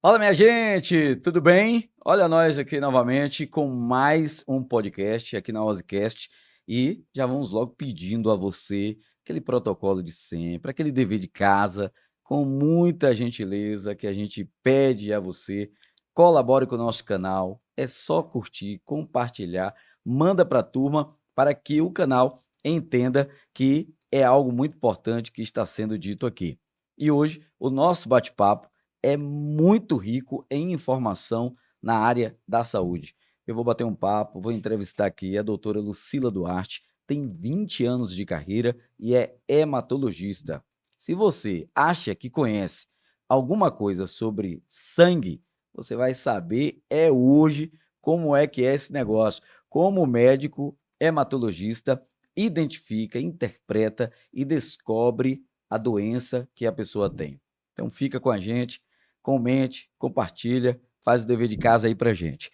Fala, minha gente, tudo bem? Olha nós aqui novamente com mais um podcast aqui na Ozcast e já vamos logo pedindo a você aquele protocolo de sempre, aquele dever de casa, com muita gentileza que a gente pede a você. Colabore com o nosso canal, é só curtir, compartilhar, manda para a turma para que o canal entenda que é algo muito importante que está sendo dito aqui. E hoje o nosso bate-papo é muito rico em informação na área da saúde. Eu vou bater um papo, vou entrevistar aqui a doutora Lucila Duarte, tem 20 anos de carreira e é hematologista. Se você acha que conhece alguma coisa sobre sangue, você vai saber hoje como é que é esse negócio, como o médico hematologista identifica, interpreta e descobre a doença que a pessoa tem. Então fica com a gente, comente, compartilha, faz o dever de casa aí pra gente.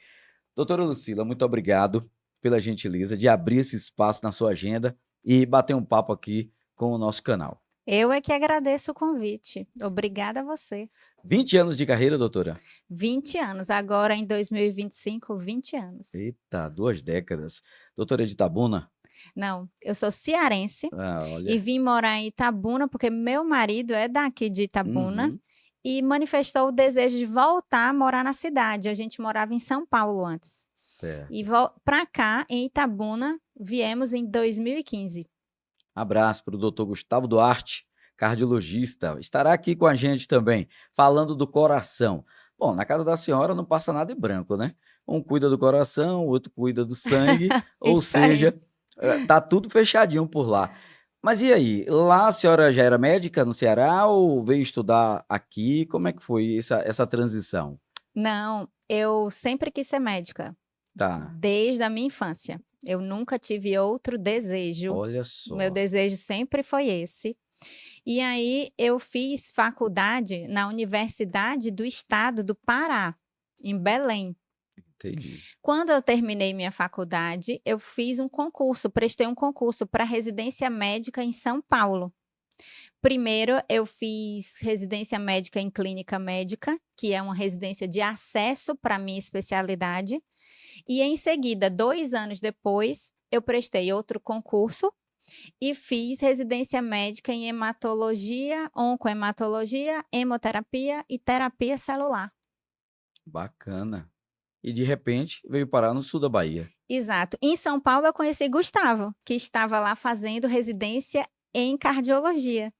Doutora Lucila, muito obrigado pela gentileza de abrir esse espaço na sua agenda e bater um papo aqui com o nosso canal. Eu é que agradeço o convite. Obrigada a você. 20 anos de carreira, doutora? 20 anos, agora em 2025, 20 anos. Eita, 2 décadas. Doutora de Itabuna? Não, eu sou cearense Ah, e olha. vim morar em Itabuna porque meu marido é daqui de Itabuna Uhum, e manifestou o desejo de voltar a morar na cidade. A gente morava em São Paulo antes. E certo. para cá, em Itabuna, viemos em 2015. Abraço para o doutor Gustavo Duarte, cardiologista. Estará aqui com a gente também, falando do coração. Bom, na casa da senhora não passa nada em branco, né? Um cuida do coração, o outro cuida do sangue, ou Isso aí. seja, tá tudo fechadinho por lá. Mas e aí, lá a senhora já era médica no Ceará ou veio estudar aqui? Como é que foi essa transição? Não, eu sempre quis ser médica. Tá, Desde a minha infância. Eu nunca tive outro desejo. olha O meu só. desejo sempre foi esse. E aí eu fiz faculdade na Universidade do Estado do Pará, em Belém. Entendi. Quando eu terminei minha faculdade, eu fiz um concurso, prestei um concurso para residência médica em São Paulo. Primeiro, eu fiz residência médica em clínica médica, que é uma residência de acesso para a minha especialidade. E em seguida, 2 anos depois, eu prestei outro concurso e fiz residência médica em hematologia, oncohematologia, hemoterapia e terapia celular. Bacana. E de repente veio parar no sul da Bahia. Exato. Em São Paulo eu conheci Gustavo, que estava lá fazendo residência em cardiologia.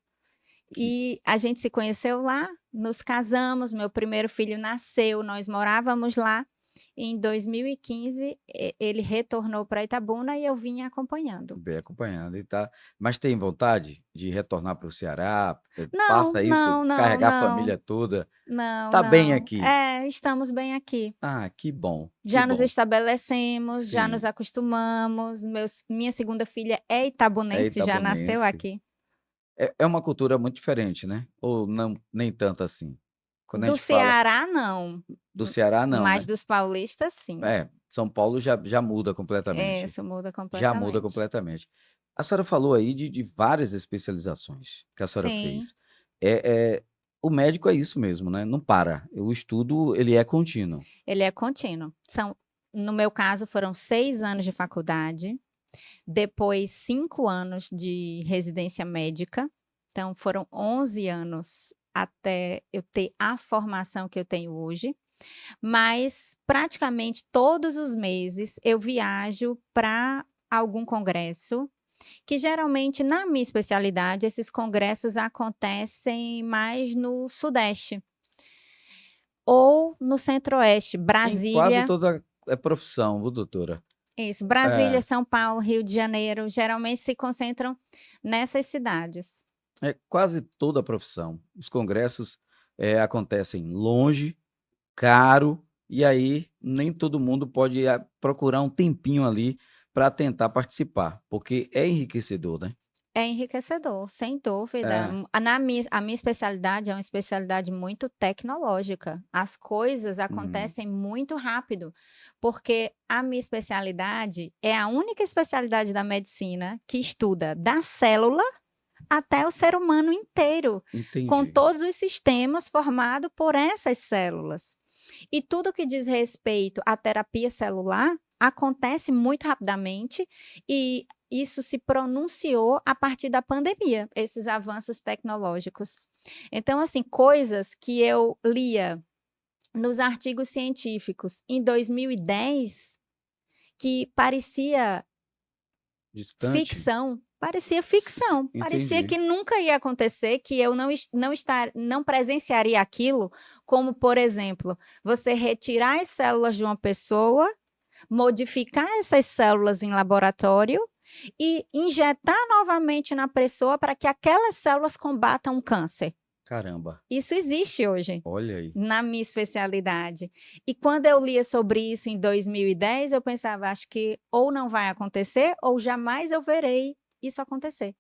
Que E a gente se conheceu lá, nos casamos, meu primeiro filho nasceu, nós morávamos lá. Em 2015, ele retornou para Itabuna e eu vim acompanhando. Bem acompanhado e tá, mas tem vontade de retornar para o Ceará? Não, Passa isso, não, não, carregar a não, família toda, não, tá bem não. aqui. É, estamos bem aqui. Ah, que bom, que Já nos bom. estabelecemos, já nos Sim, acostumamos. Minha segunda filha é é itabunense, já nasceu itabunense. aqui. É uma cultura muito diferente, né? Ou não, nem tanto assim? Quando a Do gente fala Ceará, não, do Ceará não, mas né? dos paulistas, sim. É, São Paulo já muda É, completamente, isso muda já muda completamente. completamente. A senhora falou aí de várias especializações que a senhora Sim, fez. O médico é isso mesmo, né, não para, o estudo ele é contínuo. ele é contínuo. No meu caso, foram 6 anos de faculdade, depois 5 anos de residência médica, então foram 11 anos até eu ter a formação que eu tenho hoje, mas praticamente todos os meses eu viajo para algum congresso, que geralmente na minha especialidade esses congressos acontecem mais no sudeste ou no centro-oeste, Em quase Brasília. toda, profissão, viu, doutora? Isso, Brasília, É, São Paulo, Rio de Janeiro, geralmente se concentram nessas cidades. é quase toda a profissão. Os congressos, acontecem longe, caro, e aí nem todo mundo pode, procurar um tempinho ali para tentar participar, porque é enriquecedor, né. É enriquecedor, sem dúvida. É. A minha especialidade é uma especialidade muito tecnológica. As coisas Uhum. acontecem muito rápido, porque a minha especialidade é a única especialidade da medicina que estuda da célula até o ser humano inteiro, com Entendi. todos os sistemas formados por essas células. E tudo que diz respeito à terapia celular acontece muito rapidamente e isso se pronunciou a partir da pandemia, esses avanços tecnológicos. Então, assim, coisas que eu lia nos artigos científicos em 2010, que Distante? parecia ficção, parecia Entendi. que nunca ia acontecer, que eu não presenciaria aquilo, como, por exemplo, você retirar as células de uma pessoa, modificar essas células em laboratório e injetar novamente na pessoa para que aquelas células combatam o câncer. Caramba, Isso existe hoje, olha aí. na minha especialidade. E quando eu lia sobre isso em 2010, eu pensava, acho que ou não vai acontecer, ou jamais eu verei isso acontecer.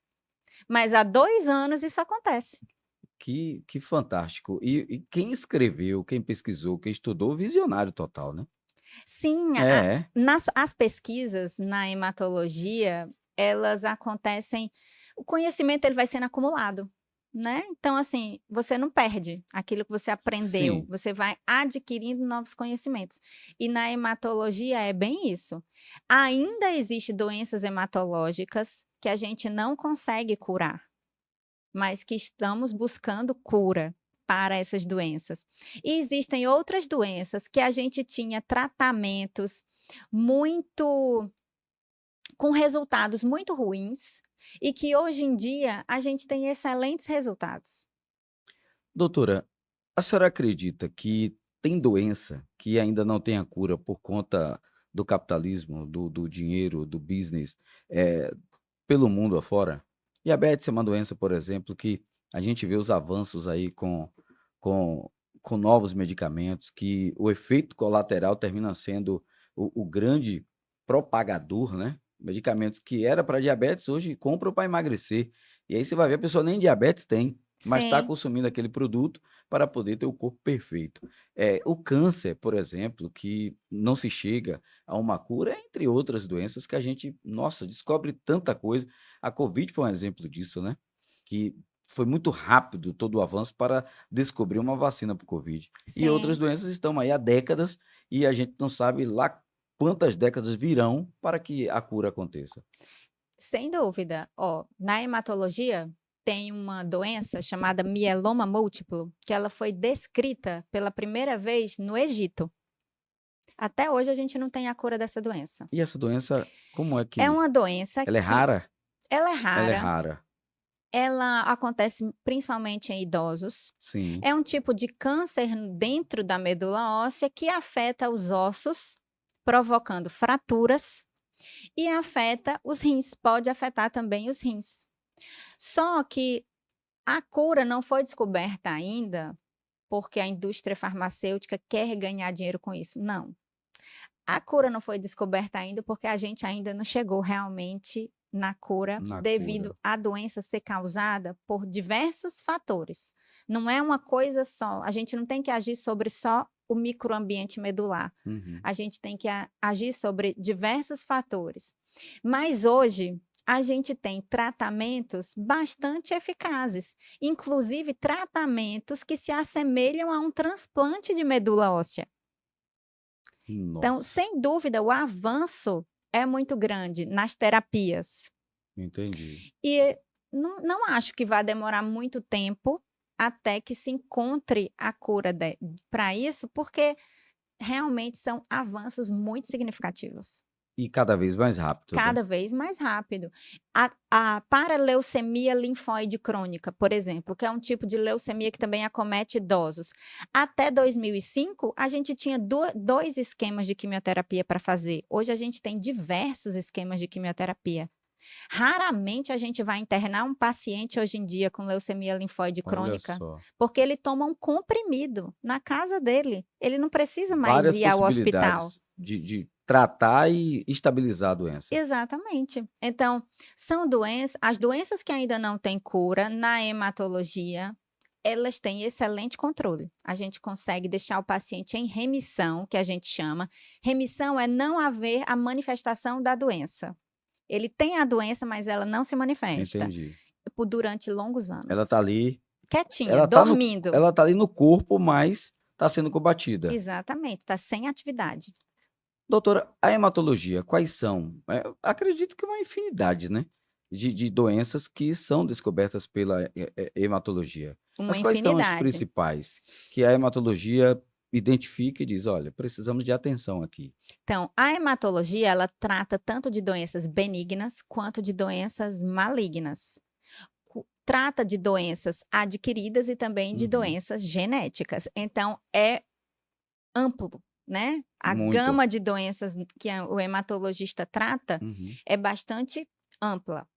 Mas há 2 anos isso acontece. Que fantástico. E quem escreveu, quem pesquisou, quem estudou, visionário total, né? Sim, É, as pesquisas na hematologia, elas acontecem, o conhecimento ele vai sendo acumulado, né. Então, assim, você não perde aquilo que você aprendeu, sim. você vai adquirindo novos conhecimentos. E na hematologia é bem isso. Ainda existe doenças hematológicas que a gente não consegue curar, mas que estamos buscando cura para essas doenças. E existem outras doenças que a gente tinha tratamentos muito com resultados muito ruins e que hoje em dia a gente tem excelentes resultados. Doutora, a senhora acredita que tem doença que ainda não tem a cura por conta do capitalismo, do dinheiro, do business, eh, pelo mundo afora? Diabetes é uma doença, por exemplo, que a gente vê os avanços aí com com novos medicamentos, que o efeito colateral termina sendo o grande propagador, né. Medicamentos que era para diabetes, hoje compram para emagrecer. E aí você vai ver, a pessoa nem diabetes tem, mas está Sim, consumindo aquele produto para poder ter o corpo perfeito. O câncer, por exemplo, que não se chega a uma cura, entre outras doenças que a gente, nossa, descobre tanta coisa. A Covid foi um exemplo disso, né, que foi muito rápido todo o avanço para descobrir uma vacina para o Covid. E outras sim. doenças estão aí há décadas e a gente não sabe lá quantas décadas virão para que a cura aconteça. Sem dúvida. Ó, na hematologia tem uma doença chamada mieloma múltiplo, que ela foi descrita pela primeira vez no Egito. Até hoje a gente não tem a cura dessa doença. E essa doença, como é É que uma doença ela é que rara? ela é Ela é rara, rara. ela acontece principalmente em idosos. Sim. É um tipo de câncer dentro da medula óssea que afeta os ossos, provocando fraturas, e afeta os rins, pode afetar também os rins. Só que a cura não foi descoberta ainda, porque a indústria farmacêutica quer ganhar dinheiro com isso, não. A cura não foi descoberta ainda, porque a gente ainda não chegou realmente na cura, Na cura. devido à doença ser causada por diversos fatores. Não é uma coisa só, a gente não tem que agir sobre só o microambiente medular, Uhum. a gente tem que agir sobre diversos fatores. Mas hoje, a gente tem tratamentos bastante eficazes, inclusive tratamentos que se assemelham a um transplante de medula óssea. Então, Nossa, sem dúvida, o avanço é muito grande nas terapias. entendi. E não acho que vai demorar muito tempo até que se encontre a cura para isso, porque realmente são avanços muito significativos. E cada vez mais rápido, né? Cada vez mais rápido. A paraleucemia linfóide crônica, por exemplo, que é um tipo de leucemia que também acomete idosos. Até 2005, a gente tinha 2 esquemas de quimioterapia para fazer. Hoje a gente tem diversos esquemas de quimioterapia. Raramente a gente vai internar um paciente hoje em dia com leucemia linfóide Olha crônica, só. porque ele toma um comprimido na casa dele. Ele não precisa mais Várias ir ao hospital. possibilidades de tratar e estabilizar a doença. Exatamente. Então, são doenças as doenças que ainda não têm cura, na hematologia, elas têm excelente controle. A gente consegue deixar o paciente em remissão, que a gente chama. Remissão é não haver a manifestação da doença. Ele tem a doença, mas ela não se manifesta. Entendi. corpo durante longos Ela tá anos. ali, Quietinha, ela tá no dormindo. ela tá ali no corpo, mas tá sendo combatida. Exatamente, tá sem atividade. Doutora, a hematologia, quais são? Acredito que uma infinidade, né, de doenças que são descobertas pela hematologia. Uma Mas quais são as infinidade. principais que a hematologia identifica e diz: "Olha, precisamos de atenção aqui"? Então, a hematologia, ela trata tanto de doenças benignas quanto de doenças malignas. Trata de doenças adquiridas e também de Uhum. doenças genéticas. Então, é amplo, né? A Muito. gama de doenças que o hematologista trata Uhum. é bastante ampla.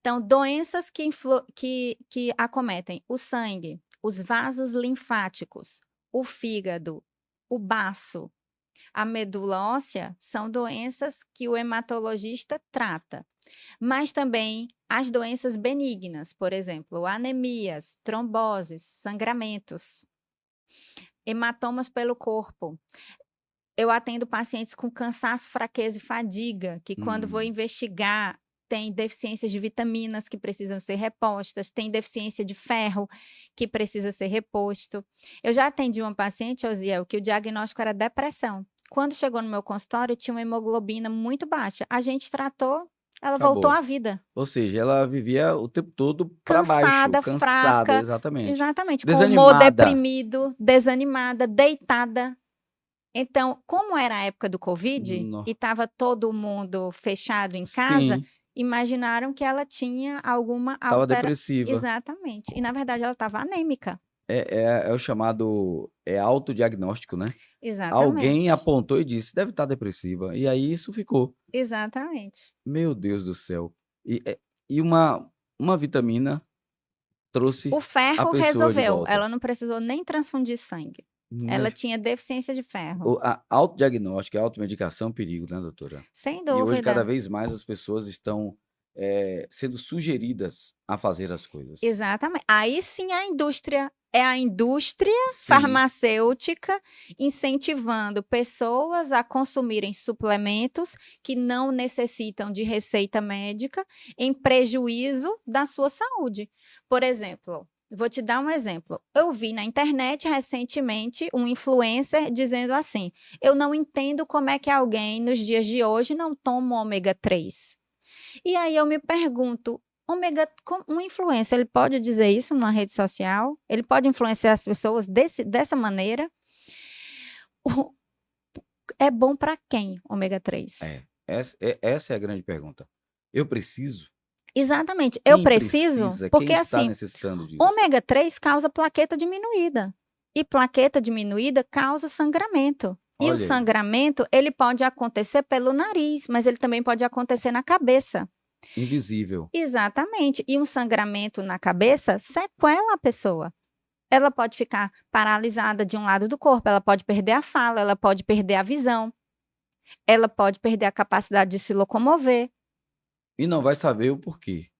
Então, doenças que acometem o sangue, os vasos linfáticos, o fígado, o baço, a medula óssea, são doenças que o hematologista trata. Mas também as doenças benignas, por exemplo, anemias, tromboses, sangramentos, hematomas pelo corpo. Eu atendo pacientes com cansaço, fraqueza e fadiga, que quando vou Hum. investigar, tem deficiências de vitaminas que precisam ser repostas, tem deficiência de ferro que precisa ser reposto. Eu já atendi uma paciente, Osiel, que o diagnóstico era depressão. Quando chegou no meu consultório, tinha uma hemoglobina muito baixa. A gente tratou, ela voltou Acabou. à vida. Ou seja, ela vivia o tempo todo para baixo, Cansada, cansada, fraca, exatamente. exatamente, com humor Desanimada. deprimido, desanimada, deitada. Então, como era a época do Covid No e estava todo mundo fechado em casa, Sim, imaginaram que ela tinha alguma estava altera depressiva. exatamente. E na verdade ela estava anêmica. É o chamado, autodiagnóstico, né. Alguém Exatamente, apontou e disse: "Deve estar depressiva", e aí isso ficou. exatamente. Meu Deus do céu. E uma vitamina trouxe O a ferro pessoa de resolveu, volta. ela não precisou nem transfundir sangue. Ela Me tinha deficiência de ferro. o a autodiagnóstico e a automedicação é um perigo, né, doutora? Sem E hoje cada dúvida. vez mais as pessoas estão, sendo sugeridas a fazer as coisas. Exatamente. Aí sim é a indústria Sim, farmacêutica incentivando pessoas a consumirem suplementos que não necessitam de receita médica, em prejuízo da sua saúde. Por exemplo, vou te dar um exemplo. Eu vi na internet recentemente um influencer dizendo assim: "Eu não entendo como é que alguém nos dias de hoje não toma ômega 3". E aí eu me pergunto, um influencer, ele pode dizer isso numa rede social? Ele pode influenciar as pessoas dessa maneira? O É bom para quem ômega 3? essa é a grande pergunta. Eu preciso? Exatamente, eu Quem preciso, precisa? Quem porque está assim, necessitando disso? ômega 3 causa plaqueta diminuída, e plaqueta diminuída causa sangramento. E o Olha aí, sangramento, ele pode acontecer pelo nariz, mas ele também pode acontecer na cabeça. invisível. Exatamente, e um sangramento na cabeça sequela a pessoa. Ela pode ficar paralisada de um lado do corpo, ela pode perder a fala, ela pode perder a visão, ela pode perder a capacidade de se locomover. E não vai saber o porquê,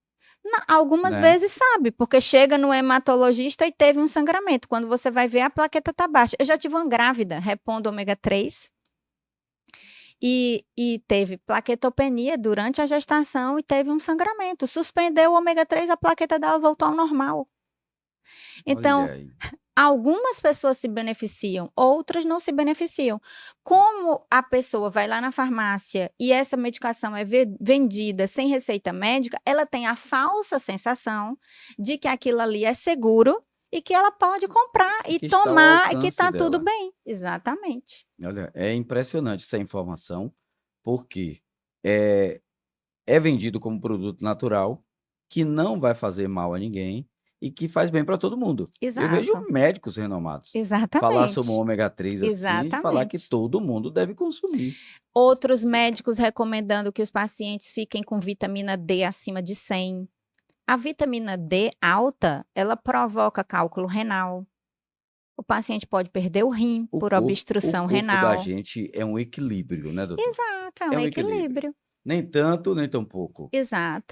Algumas né. vezes sabe, porque chega no hematologista e teve um sangramento. Quando você vai ver, a plaqueta está baixa. Eu já tive uma grávida repondo ômega 3 e teve plaquetopenia durante a gestação e teve um sangramento. Suspendeu o ômega 3, a plaqueta dela voltou ao normal. Olha Então, aí. algumas pessoas se beneficiam, outras não se beneficiam. Como a pessoa vai lá na farmácia e essa medicação é vendida sem receita médica, ela tem a falsa sensação de que aquilo ali é seguro e que ela pode comprar E e que está ao tomar e que alcance está tudo dela. bem. Exatamente. Olha, é impressionante essa informação, porque, eh, é vendido como produto natural, que não vai fazer mal a ninguém e que faz bem para todo mundo. Eu vejo Exato. médicos renomados falar sobre o Exatamente. ômega 3 assim, de falar que Exatamente. todo mundo deve consumir. Outros médicos recomendando que os pacientes fiquem com vitamina D acima de 100. A vitamina D alta, ela provoca cálculo renal. O paciente pode perder o rim por O obstrução corpo da renal. gente é um equilíbrio, né, doutora? Exato, é É um um equilíbrio. equilíbrio. Nem tanto, nem tão pouco.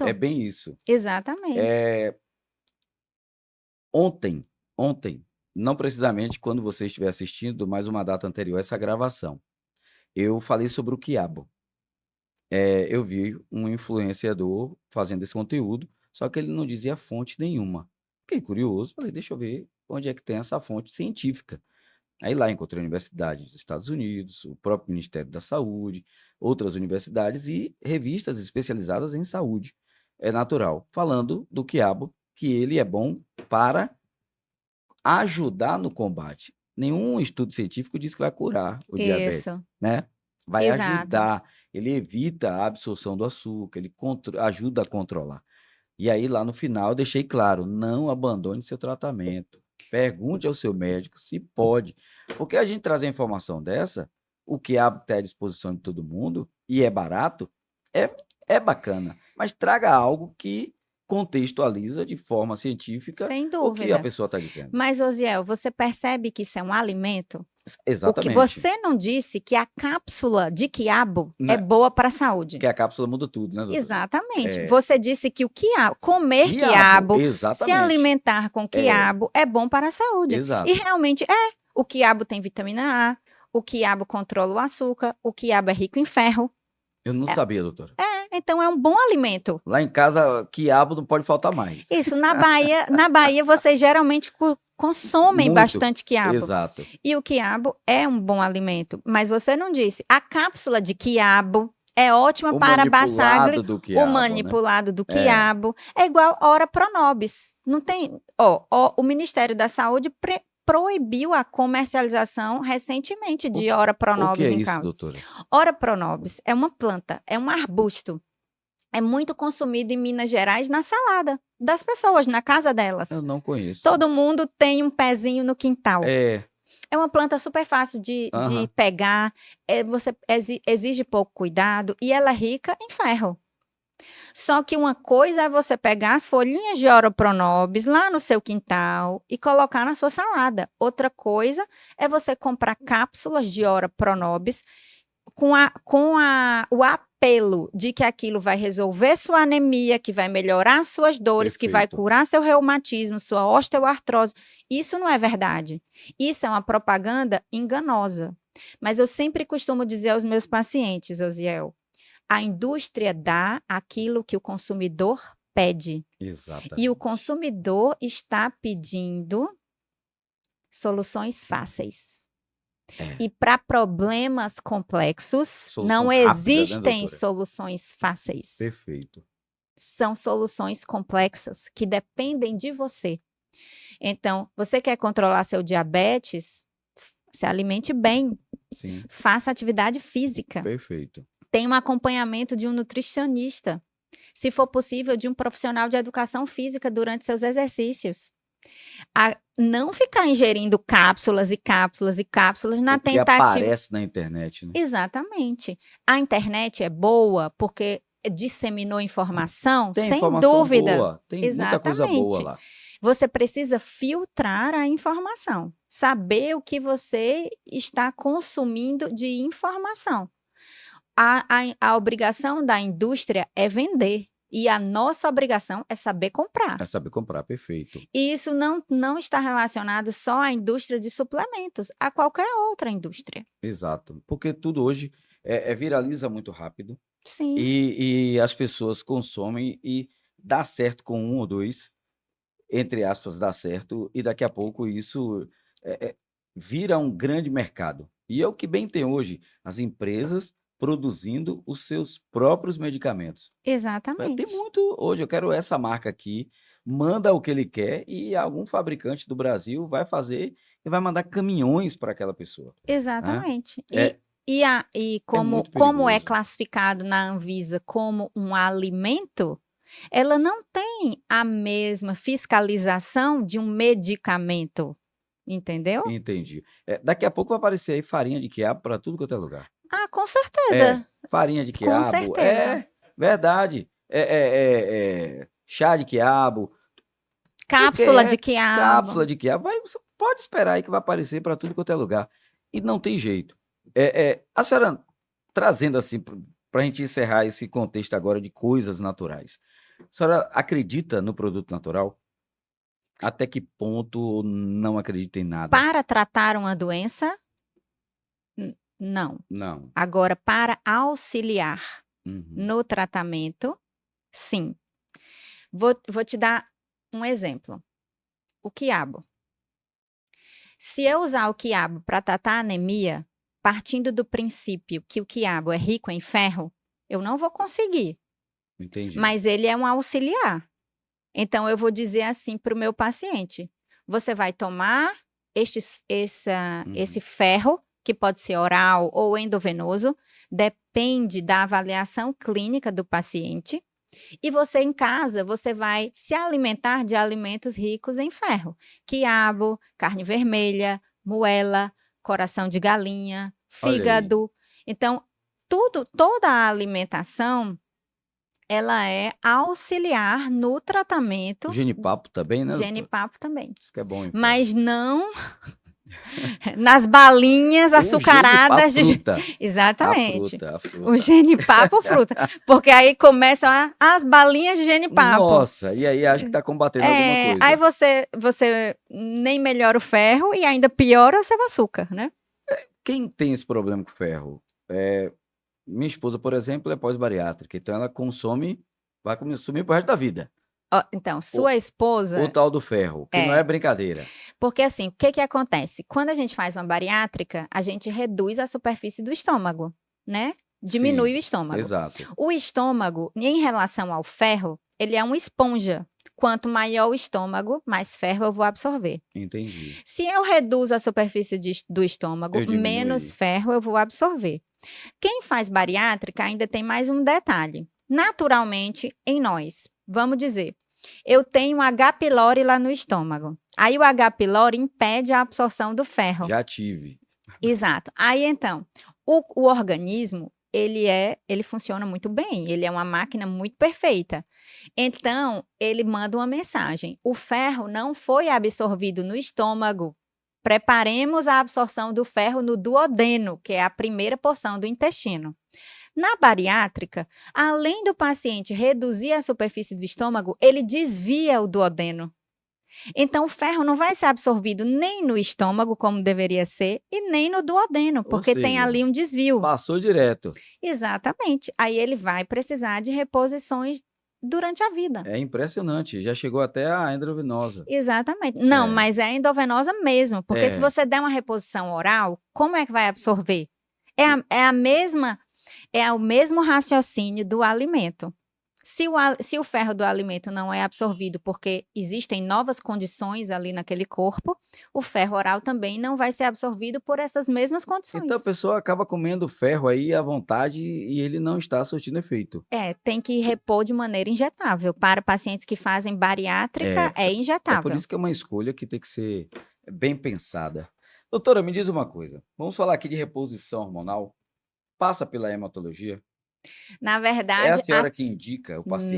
É Exato, bem isso. exatamente. Eh, ontem, não precisamente quando você estiver assistindo, mas uma data anterior a essa gravação, eu falei sobre o quiabo. Eu vi um influenciador fazendo esse conteúdo Só que ele não dizia fonte nenhuma. Fiquei curioso, falei, deixa eu ver onde é que tem essa fonte científica. Aí lá encontrei a Universidade dos Estados Unidos, o próprio Ministério da Saúde, outras universidades e revistas especializadas em saúde natural, falando do quiabo, que ele é bom para ajudar no combate. Nenhum estudo científico diz que vai curar o diabetes, Isso, né? Vai exato. ajudar, ele evita a absorção do açúcar, ele ajuda a controlar. E aí, lá no final, eu deixei claro: não abandone seu tratamento. Pergunte ao seu médico se pode. Porque a gente trazer informação dessa, o que está à disposição de todo mundo e é barato, é, é bacana. Mas traga algo que contextualiza de forma científica Sem o que a dúvida. pessoa está dizendo. Mas, Osiel, você percebe que isso é um alimento? O que Exatamente. você não disse que a cápsula de quiabo é Na, boa para a saúde. porque a cápsula muda tudo, né, doutora? Exatamente. É, Você disse que o quiabo, comer quiabo, quiabo, se exatamente. alimentar com quiabo é bom para a saúde. E Exato. realmente é. O quiabo tem vitamina A, o quiabo controla o açúcar, o quiabo é rico em ferro. Eu não sabia, doutora. Então é um bom alimento. Lá em casa, quiabo não pode faltar mais. Isso, na Bahia vocês geralmente consomem Muito. bastante quiabo. Exato. E o quiabo é um bom alimento, mas você não disse. A cápsula de quiabo é ótima O para manipulado Basagle, do o quiabo, né? manipulado do quiabo. É igual ora pronobis. Não tem. O Ministério da Saúde proibiu a comercialização recentemente de ora O que pronobis é em isso, casa. doutora? Ora pronobis é uma planta, é um arbusto. É muito consumido em Minas Gerais na salada das pessoas, na casa delas. Eu não conheço. Todo mundo tem um pezinho no quintal. É. É uma planta super fácil de Aham. pegar, você exige pouco cuidado e ela é rica em ferro. Só que uma coisa é você pegar as folhinhas de Ora pronobis lá no seu quintal e colocar na sua salada. Outra coisa é você comprar cápsulas de Ora pronobis com o apelo de que aquilo vai resolver sua anemia, que vai melhorar suas dores, que vai Perfeito. curar seu reumatismo, sua osteoartrose. Isso não é verdade. Isso é uma propaganda enganosa. Mas eu sempre costumo dizer aos meus pacientes, Osiel, a indústria dá aquilo que o consumidor pede. Exatamente. E o consumidor está pedindo soluções fáceis. E para problemas complexos, Solução não rápida, né, existem doutora? soluções fáceis. Perfeito. São soluções complexas que dependem de você. Então, você quer controlar seu diabetes? Se alimente bem, Sim, faça atividade física, perfeito. tenha um acompanhamento de um nutricionista, se for possível, de um profissional de educação física durante seus exercícios. Não ficar ingerindo cápsulas e cápsulas e cápsulas na O que tentativa. aparece na internet, né? Exatamente. A internet é boa porque disseminou informação, Tem sem informação dúvida. boa, tem muita coisa boa Exatamente. lá. Você precisa filtrar a informação, saber o que você está consumindo de informação. A obrigação da indústria é vender. E a nossa obrigação é saber comprar. É saber comprar, perfeito. E isso não está relacionado só à indústria de suplementos, a qualquer outra indústria. Exato. Porque tudo hoje viraliza muito rápido Sim, e as pessoas consomem e dá certo com um ou dois, entre aspas, dá certo, e daqui a pouco isso vira um grande mercado. E é o que bem tem hoje, as empresas produzindo os seus próprios medicamentos. Tem exatamente. muito hoje, eu quero essa marca aqui, manda o que ele quer e algum fabricante do Brasil vai fazer e vai mandar caminhões para aquela pessoa, né. Exatamente. É E como muito é perigoso. classificado na Anvisa como um alimento, ela não tem a mesma fiscalização de um medicamento, entendeu? Entendi. Daqui a pouco vai aparecer aí farinha de quiabo para tudo quanto é lugar. Ah, com certeza, Farinha de com quiabo, certeza. verdade. Chá de quiabo, porque Cápsula de quiabo. cápsula de quiabo, você pode esperar aí que vai aparecer para tudo quanto é lugar. E não tem jeito. A senhora, trazendo assim, para a gente encerrar esse contexto agora de coisas naturais, a senhora acredita no produto natural? Até que ponto não acredita em nada? Para tratar uma doença, não. Não. Agora, para auxiliar Uhum. no tratamento, sim. Vou te dar um exemplo. O quiabo. Se eu usar o quiabo para tratar anemia, partindo do princípio que o quiabo é rico em ferro, eu não vou conseguir, Entendi. mas ele é um auxiliar. Então, eu vou dizer assim para o meu paciente: você vai tomar esse ferro, que pode ser oral ou endovenoso, depende da avaliação clínica do paciente. E você em casa, você vai se alimentar de alimentos ricos em ferro: quiabo, carne vermelha, moela, coração de galinha, Olha aí. fígado. Então, toda a alimentação, ela é auxiliar no O tratamento. genipapo também, né, doutora? Genipapo também. Isso que é bom em ferro. Mas não nas balinhas O açucaradas genipapo de fruta. A exatamente. fruta, a O fruta. genipapo fruta, porque aí começam as balinhas de genipapo. Nossa, e aí acha que tá combatendo alguma Aí coisa. você nem melhora o ferro e ainda piora o seu açúcar, né? Quem tem esse problema com ferro? Minha esposa, por exemplo, é pós-bariátrica, então ela vai consumir pro resto da vida, Ó, então, sua o esposa tal do ferro, que não é brincadeira. porque assim, o que acontece? Quando a gente faz uma bariátrica, a gente reduz a superfície do estômago, né? Diminui Sim, o estômago. exato. O estômago, em relação ao ferro, ele é uma esponja. Quanto maior o estômago, mais ferro eu vou absorver. Entendi. Se eu reduzo a superfície do estômago, Eu diminuo menos ele. ferro eu vou absorver. Quem faz bariátrica ainda tem mais um detalhe. Naturalmente, em nós, vamos dizer, eu tenho um H. pylori lá no estômago. Aí o H. pylori impede a absorção do ferro. Já tive. Exato. Aí então, o organismo, ele funciona muito bem, ele é uma máquina muito perfeita. Então, ele manda uma mensagem: o ferro não foi absorvido no estômago. Preparemos a absorção do ferro no duodeno, que é a primeira porção do intestino. Na bariátrica, além do paciente reduzir a superfície do estômago, ele desvia o duodeno. Então, o ferro não vai ser absorvido nem no estômago, como deveria ser, e nem no duodeno, Ou porque tem seja, ali um desvio. passou direto. Exatamente. Aí ele vai precisar de reposições durante a vida. É impressionante, já chegou até a endovenosa. Exatamente. Não, É. mas é endovenosa mesmo, porque se É. você der uma reposição oral, como é que vai absorver? É o mesmo raciocínio do alimento. Se o ferro do alimento não é absorvido porque existem novas condições ali naquele corpo, o ferro oral também não vai ser absorvido por essas mesmas Então a condições. pessoa acaba comendo ferro aí à vontade e ele não está surtindo efeito. Tem que repor de maneira injetável. Para pacientes que fazem bariátrica, é É por injetável. isso que é uma escolha que tem que ser bem pensada. Doutora, me diz uma coisa, vamos falar aqui de reposição hormonal? Passa pela hematologia? Na É a verdade, senhora que indica o paciente?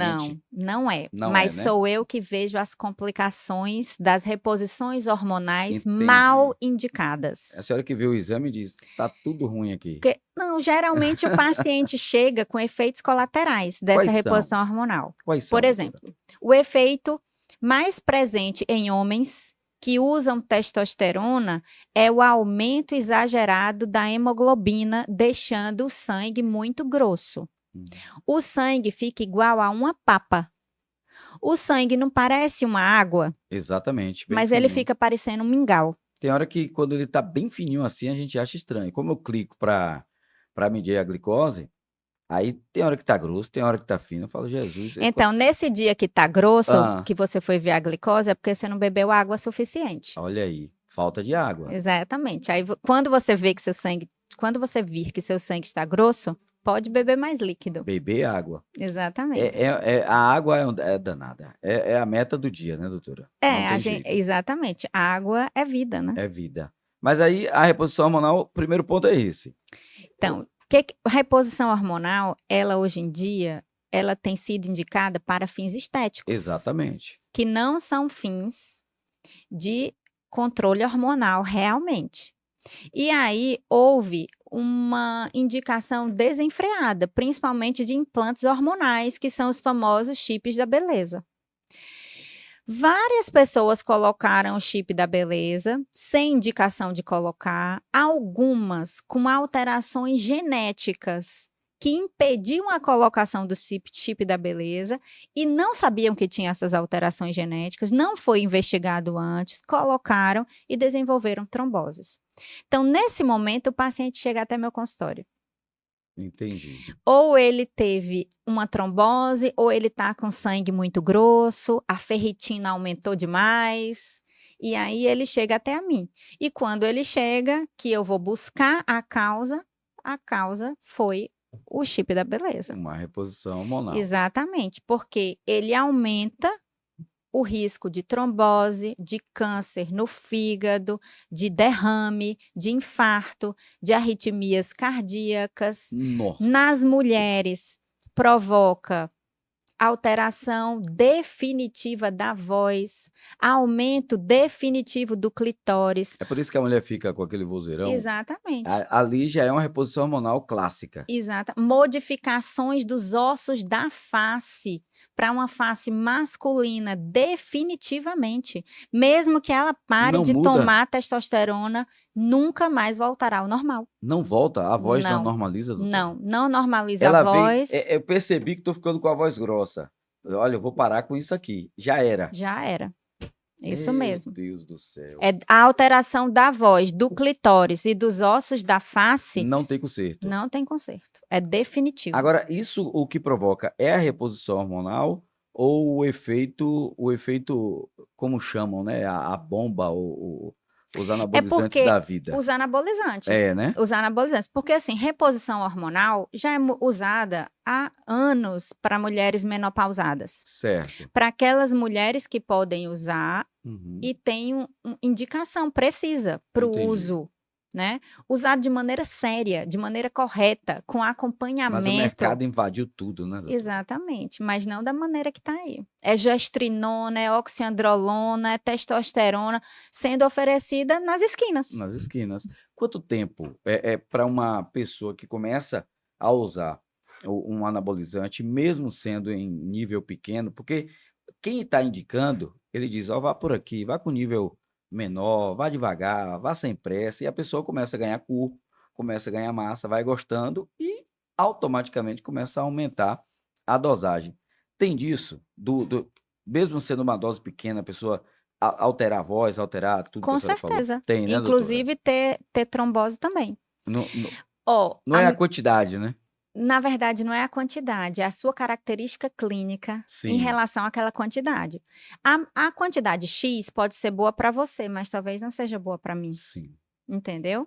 não é. Não é, Mas né? sou eu que vejo as complicações das reposições hormonais Entendi. mal É a indicadas. senhora que vê o exame e diz: "Tá tudo ruim aqui". Não, geralmente o paciente chega com efeitos colaterais dessa Quais são? reposição hormonal. Quais são, Por doutora? exemplo, o efeito mais presente em homens que usam testosterona é o aumento exagerado da hemoglobina, deixando o sangue muito grosso. Hum. O sangue fica igual a uma papa. O sangue não parece uma água, Exatamente, bem mas ele fininho. fica parecendo um mingau. Tem hora que quando ele tá bem fininho assim, a gente acha estranho. Como eu clico pra medir a glicose, aí tem hora que tá grosso, tem hora que tá fino, eu falo: "Jesus". Então, nesse dia que tá grosso, Hã. que você foi ver a glicose, é porque você não bebeu água suficiente. Olha aí, falta de água. Exatamente. Aí, quando você vir que seu sangue está grosso, pode beber mais líquido. Beber água. Exatamente. A água é danada. É a meta do dia, né, doutora? Não tem jeito. Exatamente. A água é vida, né? É vida. Mas aí a reposição hormonal, o primeiro ponto é esse. Então, a reposição hormonal, ela hoje em dia, ela tem sido indicada para fins estéticos. Exatamente. Que não são fins de controle hormonal realmente. E aí houve uma indicação desenfreada, principalmente de implantes hormonais, que são os famosos chips da beleza. Várias pessoas colocaram o chip da beleza, sem indicação de colocar, algumas com alterações genéticas que impediam a colocação do chip da beleza e não sabiam que tinha essas alterações genéticas, não foi investigado antes, colocaram e desenvolveram tromboses. Então, nesse momento, o paciente chega até meu consultório. Entendi. Ou ele teve uma trombose, ou ele está com sangue muito grosso, a ferritina aumentou demais, e aí ele chega até a mim. E quando ele chega, que eu vou buscar a causa foi o chip da beleza. Uma reposição hormonal. Exatamente, porque ele aumenta o risco de trombose, de câncer no fígado, de derrame, de infarto, de arritmias cardíacas. Nossa. Nas mulheres, provoca alteração definitiva da voz, aumento definitivo do clitóris. É por isso que a mulher fica com aquele vozeirão. Exatamente. Ali já é uma reposição hormonal clássica. Exata. Modificações dos ossos da face para uma face masculina, definitivamente. Mesmo que ela pare Não de muda? tomar testosterona, nunca mais voltará ao normal. Não volta? A voz não Não. normaliza, doutora? Não normaliza Ela a voz. eu percebi que tô ficando com a voz grossa. Olha, eu vou parar com isso aqui. Já era. Já era. Isso Meu mesmo. Deus do céu. É a alteração da voz, do clitóris e dos ossos da face, Não tem conserto. não tem conserto. É definitivo. Agora, isso o que provoca é a reposição hormonal ou o efeito, como chamam, né? A bomba, os anabolizantes porque da vida. Os anabolizantes. É, né? Os anabolizantes. Porque, assim, reposição hormonal já é usada há anos para mulheres menopausadas. Certo. Para aquelas mulheres que podem usar Uhum. e têm indicação precisa para o Entendi. uso, né? Usado de maneira séria, de maneira correta, com acompanhamento. Mas o mercado invadiu tudo, né, doutora? Exatamente, mas não da maneira que está aí. É gestrinona, é oxiandrolona, é testosterona sendo oferecida nas esquinas. Nas esquinas. Quanto tempo é para uma pessoa que começa a usar um anabolizante, mesmo sendo em nível pequeno? Porque quem está indicando, ele diz, ó, vá por aqui, vá com nível menor, vá devagar, vá sem pressa, e a pessoa começa a ganhar corpo, começa a ganhar massa, vai gostando e automaticamente começa a aumentar a dosagem. Tem disso? Mesmo sendo uma dose pequena, a pessoa alterar a voz, alterar tudo que Com a senhora falou? certeza. Tem, né, doutora? Inclusive ter trombose também. Não é a quantidade, né? Na verdade, não é a quantidade, é a sua característica clínica em Sim. relação àquela quantidade. A quantidade X pode ser boa para você, mas talvez não seja boa para mim, Sim. entendeu?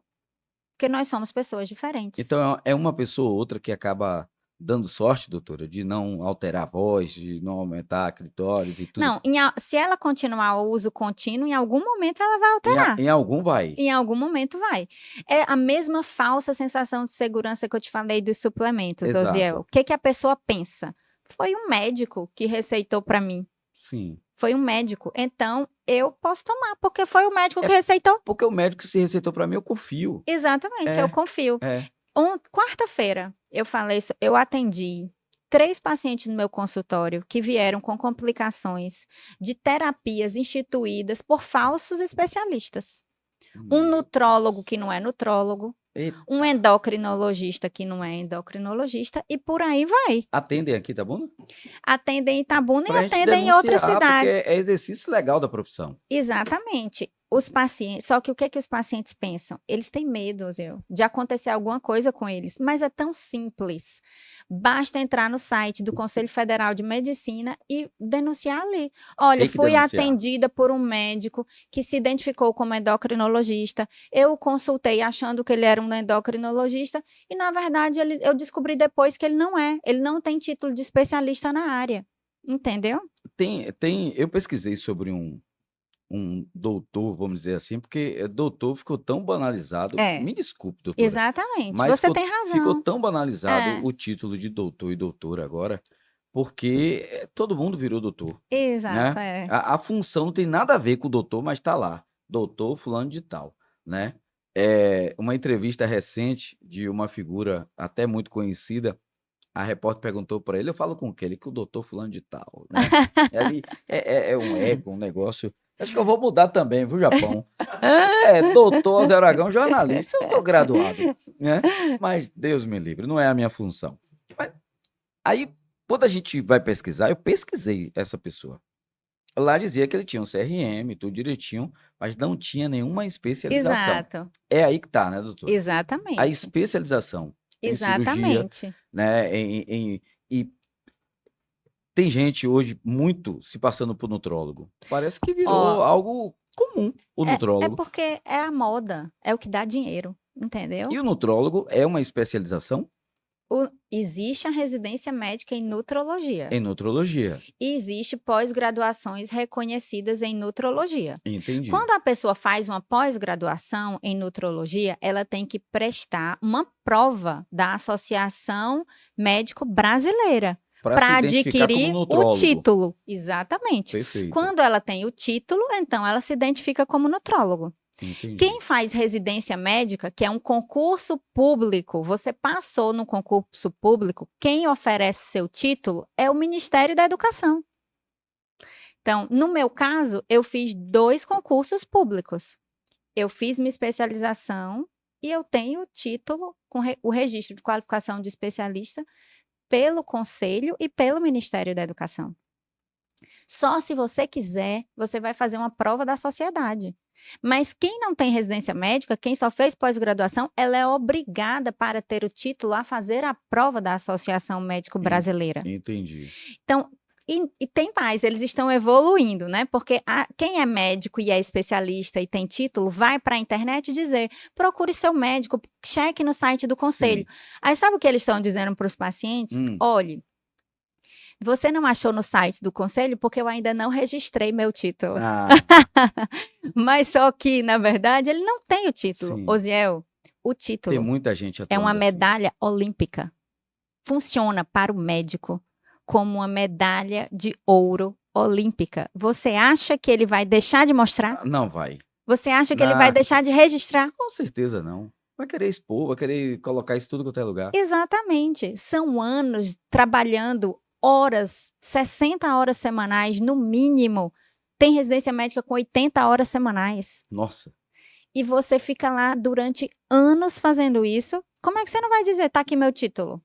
Porque nós somos pessoas diferentes. Então é uma pessoa ou outra que acaba dando sorte, doutora, de não alterar a voz, de não aumentar a clitóris e tudo? Não, se ela continuar o uso contínuo, em algum momento ela vai alterar. Em algum vai. Em algum momento vai. É a mesma falsa sensação de segurança que eu te falei dos suplementos, Exato. Osiel. O que a pessoa pensa? Foi um médico que receitou para mim. Sim. Foi um médico. Então, eu posso tomar, porque foi o médico que receitou. Porque o médico que se receitou para mim, eu confio. Exatamente, eu confio. É. Quarta-feira, eu atendi 3 pacientes no meu consultório que vieram com complicações de terapias instituídas por falsos especialistas. Um nutrólogo que não é nutrólogo, Eita. um endocrinologista que não é endocrinologista, e por aí vai. Atendem aqui, tá bom? Atendem em Itabuna Pra e gente atendem em outras denunciar, cidades. porque é exercício legal da profissão. Exatamente. Os pacientes, só que o que os pacientes pensam? Eles têm medo, Zé, de acontecer alguma coisa com eles, mas é tão simples. Basta entrar no site do Conselho Federal de Medicina e denunciar ali. Olha, Tem que fui denunciar. atendida por um médico que se identificou como endocrinologista. Eu o consultei achando que ele era um endocrinologista e, na verdade, eu descobri depois que ele não é. Ele não tem título de especialista na área. Entendeu? Eu pesquisei sobre um doutor, vamos dizer assim, porque doutor ficou tão banalizado. Me desculpe, doutora. Exatamente. Mas Você tem razão. ficou tão banalizado o título de doutor e doutora agora, porque todo mundo virou doutor. Exato, Né? A função não tem nada a ver com o doutor, mas está lá. Doutor fulano de tal, né? Uma entrevista recente de uma figura até muito conhecida, a repórter perguntou para ele, eu falo com o quê? Ele, com o doutor fulano de tal, né? Ele, é um ego, um negócio. Acho que eu vou mudar também, viu, Japão? Doutor Zé Aragão, jornalista, eu sou graduado, né? Mas Deus me livre, não é a minha função. Aí, quando a gente vai pesquisar, eu pesquisei essa pessoa. Lá dizia que ele tinha um CRM, tudo direitinho, mas não tinha nenhuma especialização. Exato, É aí que tá, né, doutora? A exatamente, especialização em cirurgia, exatamente. né, e tem gente hoje muito se passando por nutrólogo. Parece que virou Ó, algo comum o é nutrólogo. porque é a moda, é o que dá dinheiro, entendeu? E o nutrólogo é uma especialização Existe a residência médica em nutrologia em nutrologia. e existe pós-graduações reconhecidas em nutrologia. Entendi. Quando a pessoa faz uma pós-graduação em nutrologia, ela tem que prestar uma prova da Associação Médico Brasileira Para se para identificar como adquirir o nutrólogo. título. Exatamente. Perfeito. Quando ela tem o título, então ela se identifica como nutrólogo. Entendi. Quem faz residência médica, que é um concurso público, você passou no concurso público, quem oferece seu título é o Ministério da Educação. Então, no meu caso, eu fiz 2 concursos públicos. Eu fiz minha especialização e eu tenho o título com o registro de qualificação de especialista pelo Conselho e pelo Ministério da Educação. Só se você quiser, você vai fazer uma prova da sociedade. Mas quem não tem residência médica, quem só fez pós-graduação, ela é obrigada, para ter o título, a fazer a prova da Associação Médico Brasileira. Entendi. Então, e tem mais, eles estão evoluindo, né? Porque quem é médico e é especialista e tem título, vai para a internet dizer: procure seu médico, cheque no site do conselho. Sim. Aí sabe o que eles estão dizendo para os pacientes? Olhe, você não achou no site do conselho porque eu ainda não registrei meu título. Ah, Mas só que, na verdade, ele não tem o título. sim. Osiel, o Tem título muita gente é uma atuando assim. medalha olímpica. Funciona para o médico como uma medalha de ouro olímpica. Você acha que ele vai deixar de mostrar? Não vai. Você acha que ele vai Não, deixar de registrar? com certeza não. Vai querer expor, vai querer colocar isso tudo quanto é lugar. Exatamente. São anos trabalhando horas, 60 horas semanais, no mínimo. Tem residência médica com 80 horas semanais. Nossa, E você fica lá durante anos fazendo isso. Como é que você não vai dizer, tá aqui meu título?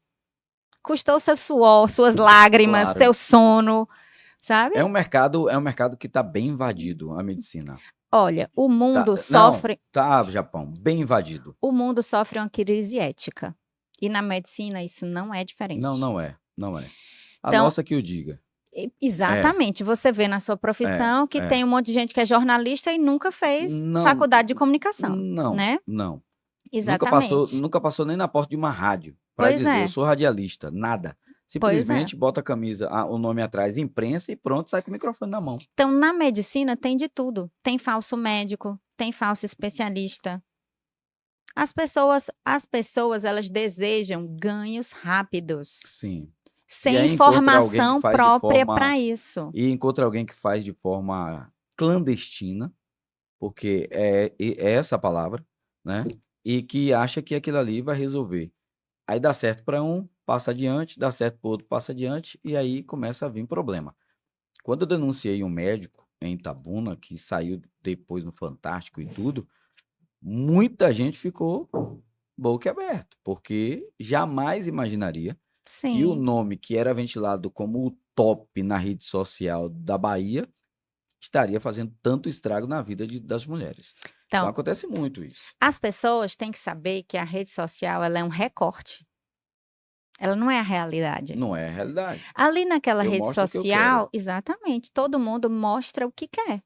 Custou seu suor, suas lágrimas, claro. seu sono, sabe? É um mercado que está bem invadido, a medicina. Olha, o Tá, mundo não, sofre, tá, Japão, bem invadido. o mundo sofre uma crise ética. E na medicina isso não é diferente. Não é, não é. A Então, nossa que o diga. Exatamente. Você vê na sua profissão que é. tem um monte de gente que é jornalista e nunca fez Não, faculdade de comunicação, né? não. Exatamente. Nunca passou nem na porta de uma rádio para Pois dizer é. eu sou radialista, nada. Simplesmente bota a camisa, o nome atrás, imprensa e pronto, sai com o microfone na mão. Então, na medicina tem de tudo. Tem falso médico, tem falso especialista. As pessoas, elas desejam ganhos rápidos, Sim. E sem aí encontra alguém que informação faz de própria forma para isso. e encontra alguém que faz de forma clandestina, porque é essa a palavra, né, e que acha que aquilo ali vai resolver. Aí dá certo para um, passa adiante, dá certo para o outro, passa adiante, e aí começa a vir problema. Quando eu denunciei um médico em Itabuna, que saiu depois no Fantástico e tudo, muita gente ficou boquiaberto, porque jamais imaginaria que o Sim. nome que era ventilado como o top na rede social da Bahia estaria fazendo tanto estrago na vida das mulheres. Então Então, acontece muito isso. as pessoas têm que saber que a rede social, ela é um recorte. Ela não é a realidade. Não é a realidade. Ali naquela Eu rede mostro o que eu social, quero. exatamente, todo mundo mostra o que quer.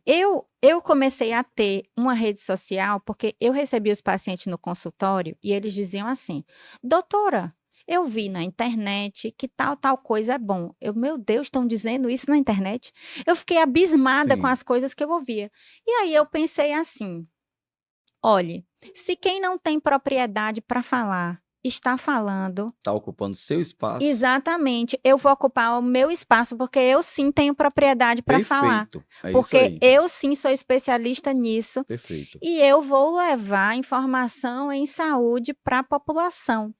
Eu comecei a ter uma rede social porque eu recebi os pacientes no consultório e eles diziam assim: doutora, eu vi na internet que tal coisa é bom. Meu Deus, estão dizendo isso na internet? Eu fiquei abismada com Sim. as coisas que eu ouvia. E aí eu pensei assim: olhe, se quem não tem propriedade para falar está falando, Tá ocupando seu espaço. exatamente, eu vou ocupar o meu espaço, porque eu sim tenho propriedade para falar. Perfeito. É isso Porque aí. eu sim sou especialista nisso Perfeito. e eu vou levar informação em saúde para a população.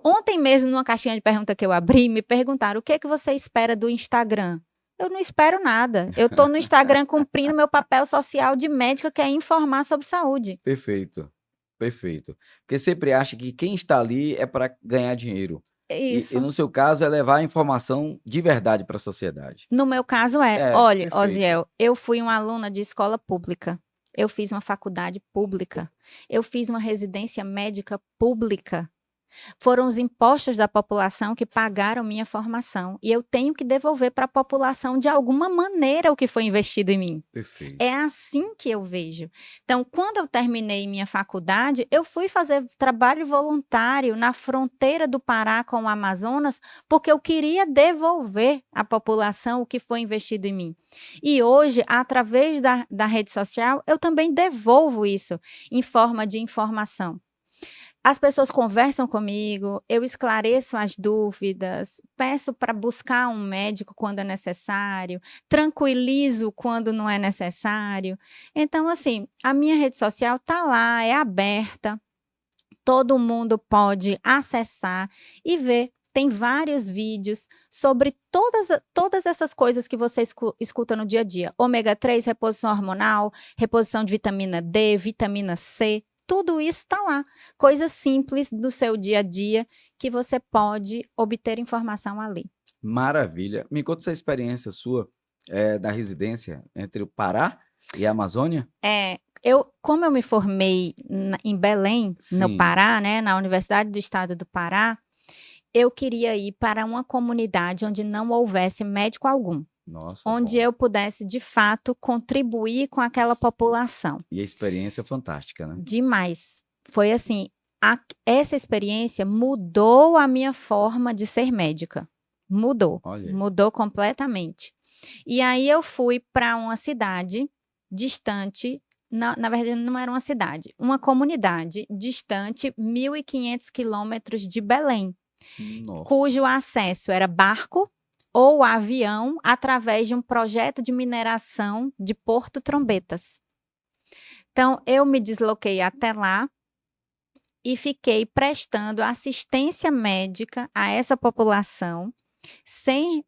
Ontem mesmo, numa caixinha de pergunta que eu abri, me perguntaram: o que é que você espera do Instagram? Eu não espero nada. Eu estou no Instagram cumprindo meu papel social de médica, que é informar sobre saúde. Perfeito. Perfeito. Porque sempre acha que quem está ali é para ganhar dinheiro. E Isso. no seu caso é levar a informação de verdade para a sociedade. No meu caso É, olha, perfeito. Osiel, eu fui uma aluna de escola pública, eu fiz uma faculdade pública, eu fiz uma residência médica pública. Foram os impostos da população que pagaram minha formação e eu tenho que devolver para a população de alguma maneira o que foi investido em mim. Perfeito. É assim que eu vejo. Então, quando eu terminei minha faculdade, eu fui fazer trabalho voluntário na fronteira do Pará com o Amazonas, porque eu queria devolver à população o que foi investido em mim. E hoje, através da rede social, eu também devolvo isso em forma de informação. As pessoas conversam comigo, eu esclareço as dúvidas, peço para buscar um médico quando é necessário, tranquilizo quando não é necessário. Então, assim, a minha rede social está lá, é aberta, todo mundo pode acessar e ver. Tem vários vídeos sobre todas essas coisas que você escuta no dia a dia. Ômega 3, reposição hormonal, reposição de vitamina D, vitamina C. Tudo isso está lá. Coisas simples do seu dia a dia que você pode obter informação ali. Maravilha. Me conta essa experiência sua, da residência entre o Pará e a Amazônia? Como eu me formei em Belém, no Sim. Pará, né, na Universidade do Estado do Pará, eu queria ir para uma comunidade onde não houvesse médico algum, Nossa, onde bom. eu pudesse, de fato, contribuir com aquela população. E a experiência é fantástica, né? Demais. Foi assim, essa experiência mudou a minha forma de ser médica. Mudou, Olha aí. mudou completamente. E aí eu fui para uma cidade distante, na verdade não era uma cidade, uma comunidade distante 1.500 quilômetros de Belém, Nossa. cujo acesso era barco ou avião através de um projeto de mineração de Porto Trombetas. Então, eu me desloquei até lá e fiquei prestando assistência médica a essa população sem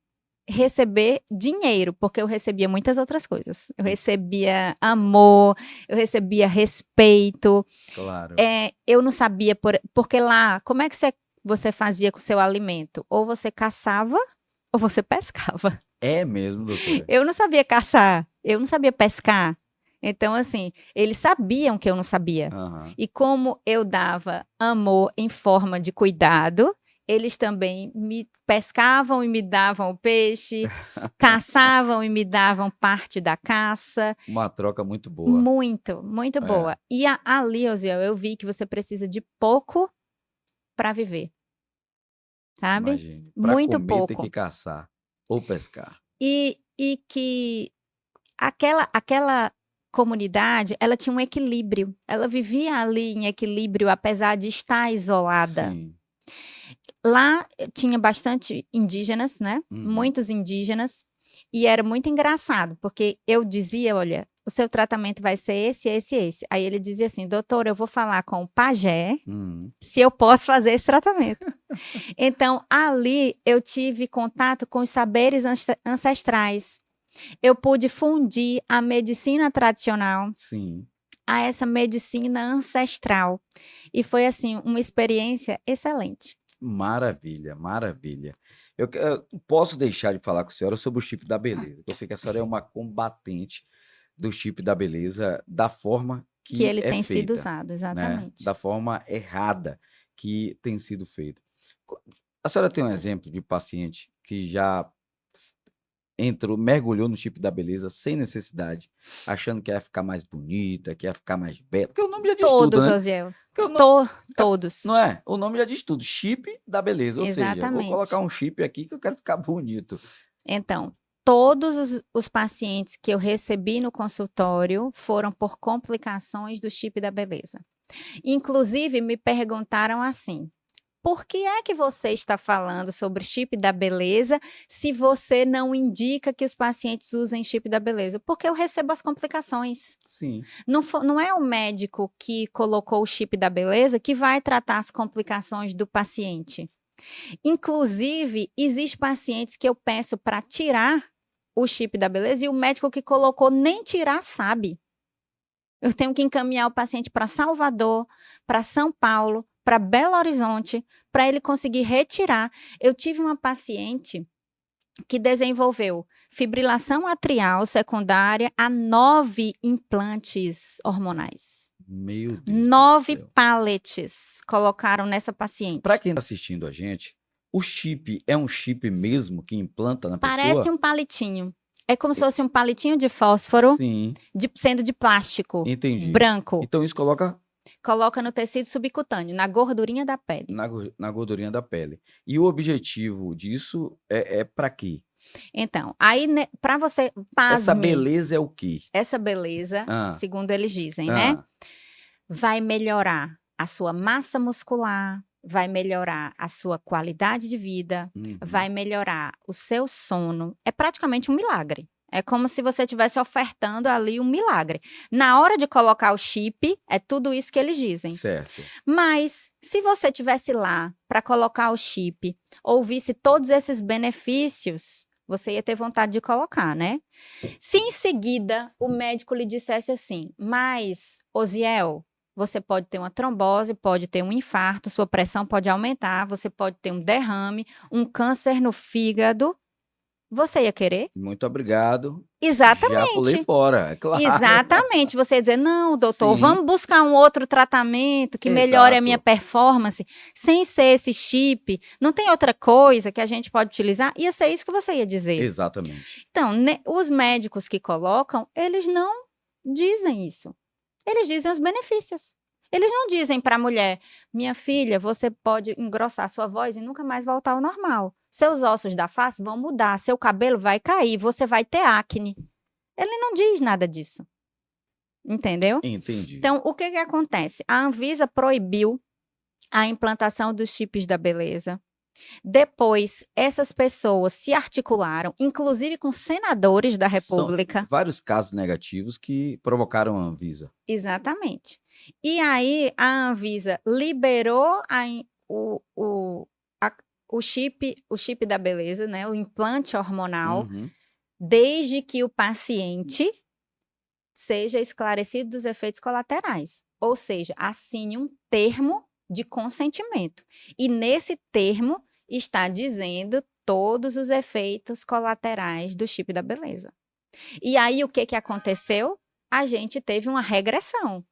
receber dinheiro, porque eu recebia muitas outras coisas. Eu recebia amor, eu recebia respeito. Claro. Eu não sabia, porque lá, como é que você fazia com o seu alimento? Ou você caçava ou você pescava. É mesmo, doutora? Eu não sabia caçar, eu não sabia pescar. Então, assim, eles sabiam que eu não sabia. Aham. E como eu dava amor em forma de cuidado, eles também me pescavam e me davam o peixe, caçavam e me davam parte da caça. Uma troca muito boa. Muito, muito boa. E ali, Osiel, eu vi que você precisa de pouco para viver. Sabe? Imagine. Para Muito comer tem pouco. que caçar ou pescar. E que aquela comunidade, ela tinha um equilíbrio. Ela vivia ali em equilíbrio, apesar de estar isolada. Sim. Lá tinha bastante indígenas, né? Uhum. Muitos indígenas. E era muito engraçado, porque eu dizia, olha, o seu tratamento vai ser esse, esse, esse. Aí ele dizia assim, doutor, eu vou falar com o pajé se eu posso fazer esse tratamento. Então, ali eu tive contato com os saberes ancestrais. Eu pude fundir a medicina tradicional Sim. a essa medicina ancestral. E foi, assim, uma experiência excelente. Maravilha, maravilha. Eu posso deixar de falar com a senhora sobre o chip da beleza. Eu sei que a senhora é uma combatente do chip da beleza da forma Que que ele é tem sido feita, usado, né? exatamente. Da forma errada que tem sido feita. A senhora tem um exemplo de paciente que já mergulhou no chip da beleza sem necessidade, achando que ia ficar mais bonita, que ia ficar mais bela, porque o nome já diz tudo, Todos, né? Osiel. Porque o nome, Todos. não é? O nome já diz tudo, chip da beleza, ou seja, vou colocar Exatamente. um chip aqui que eu quero ficar bonito. Então, todos os pacientes que eu recebi no consultório foram por complicações do chip da beleza. Inclusive, me perguntaram assim: por que é que você está falando sobre chip da beleza se você não indica que os pacientes usem chip da beleza? Porque eu recebo as complicações. Sim, Não é o médico que colocou o chip da beleza que vai tratar as complicações do paciente. Inclusive, existem pacientes que eu peço para tirar o chip da beleza e o médico que colocou nem tirar sabe. Eu tenho que encaminhar o paciente para Salvador, para São Paulo, para Belo Horizonte, para ele conseguir retirar. Eu tive uma paciente que desenvolveu fibrilação atrial secundária a 9 implantes hormonais. Meu Deus do 9 céu. pallets colocaram nessa paciente. Para quem está assistindo a gente, o chip é um chip mesmo que implanta na Parece pessoa? um palitinho. É como se fosse um palitinho de fósforo, Sim, sendo de plástico, entendi. branco. Então isso coloca Coloca no tecido subcutâneo, na gordurinha da pele. na gordurinha da pele. E o objetivo disso é para quê? Então, aí para você, Essa pasme, beleza é o quê? essa beleza, Ah, segundo eles dizem, né? ah, Vai melhorar a sua massa muscular, vai melhorar a sua qualidade de vida, uhum. vai melhorar o seu sono. É praticamente um milagre. É como se você estivesse ofertando ali um milagre. Na hora de colocar o chip, é tudo isso que eles dizem. Certo. Mas, se você tivesse lá para colocar o chip, ouvisse todos esses benefícios, você ia ter vontade de colocar, né? Se em seguida o médico lhe dissesse assim, mas, Osiel, você pode ter uma trombose, pode ter um infarto, sua pressão pode aumentar, você pode ter um derrame, um câncer no fígado, você ia querer? Muito obrigado. Já pulei Exatamente. fora, é claro. Exatamente. Você ia dizer, não, doutor, Sim, vamos buscar um outro tratamento que melhore a minha exato. performance, sem ser esse chip. Não tem outra coisa que a gente pode utilizar? Ia ser isso que você ia dizer. Exatamente. Então, os médicos que colocam, eles não dizem isso. Eles dizem os benefícios. Eles não dizem para a mulher, minha filha, você pode engrossar sua voz e nunca mais voltar ao normal. Seus ossos da face vão mudar, seu cabelo vai cair, você vai ter acne. Ele não diz nada disso. Entendeu? Entendi. Então, o que acontece? A Anvisa proibiu a implantação dos chips da beleza. Depois, essas pessoas se articularam, inclusive com senadores da São República. vários casos negativos que provocaram a Anvisa. Exatamente. E aí, a Anvisa liberou o chip da beleza, né? O implante hormonal, Uhum. desde que o paciente seja esclarecido dos efeitos colaterais. Ou seja, assine um termo de consentimento. E nesse termo está dizendo todos os efeitos colaterais do chip da beleza. E aí, o que aconteceu? A gente teve uma regressão.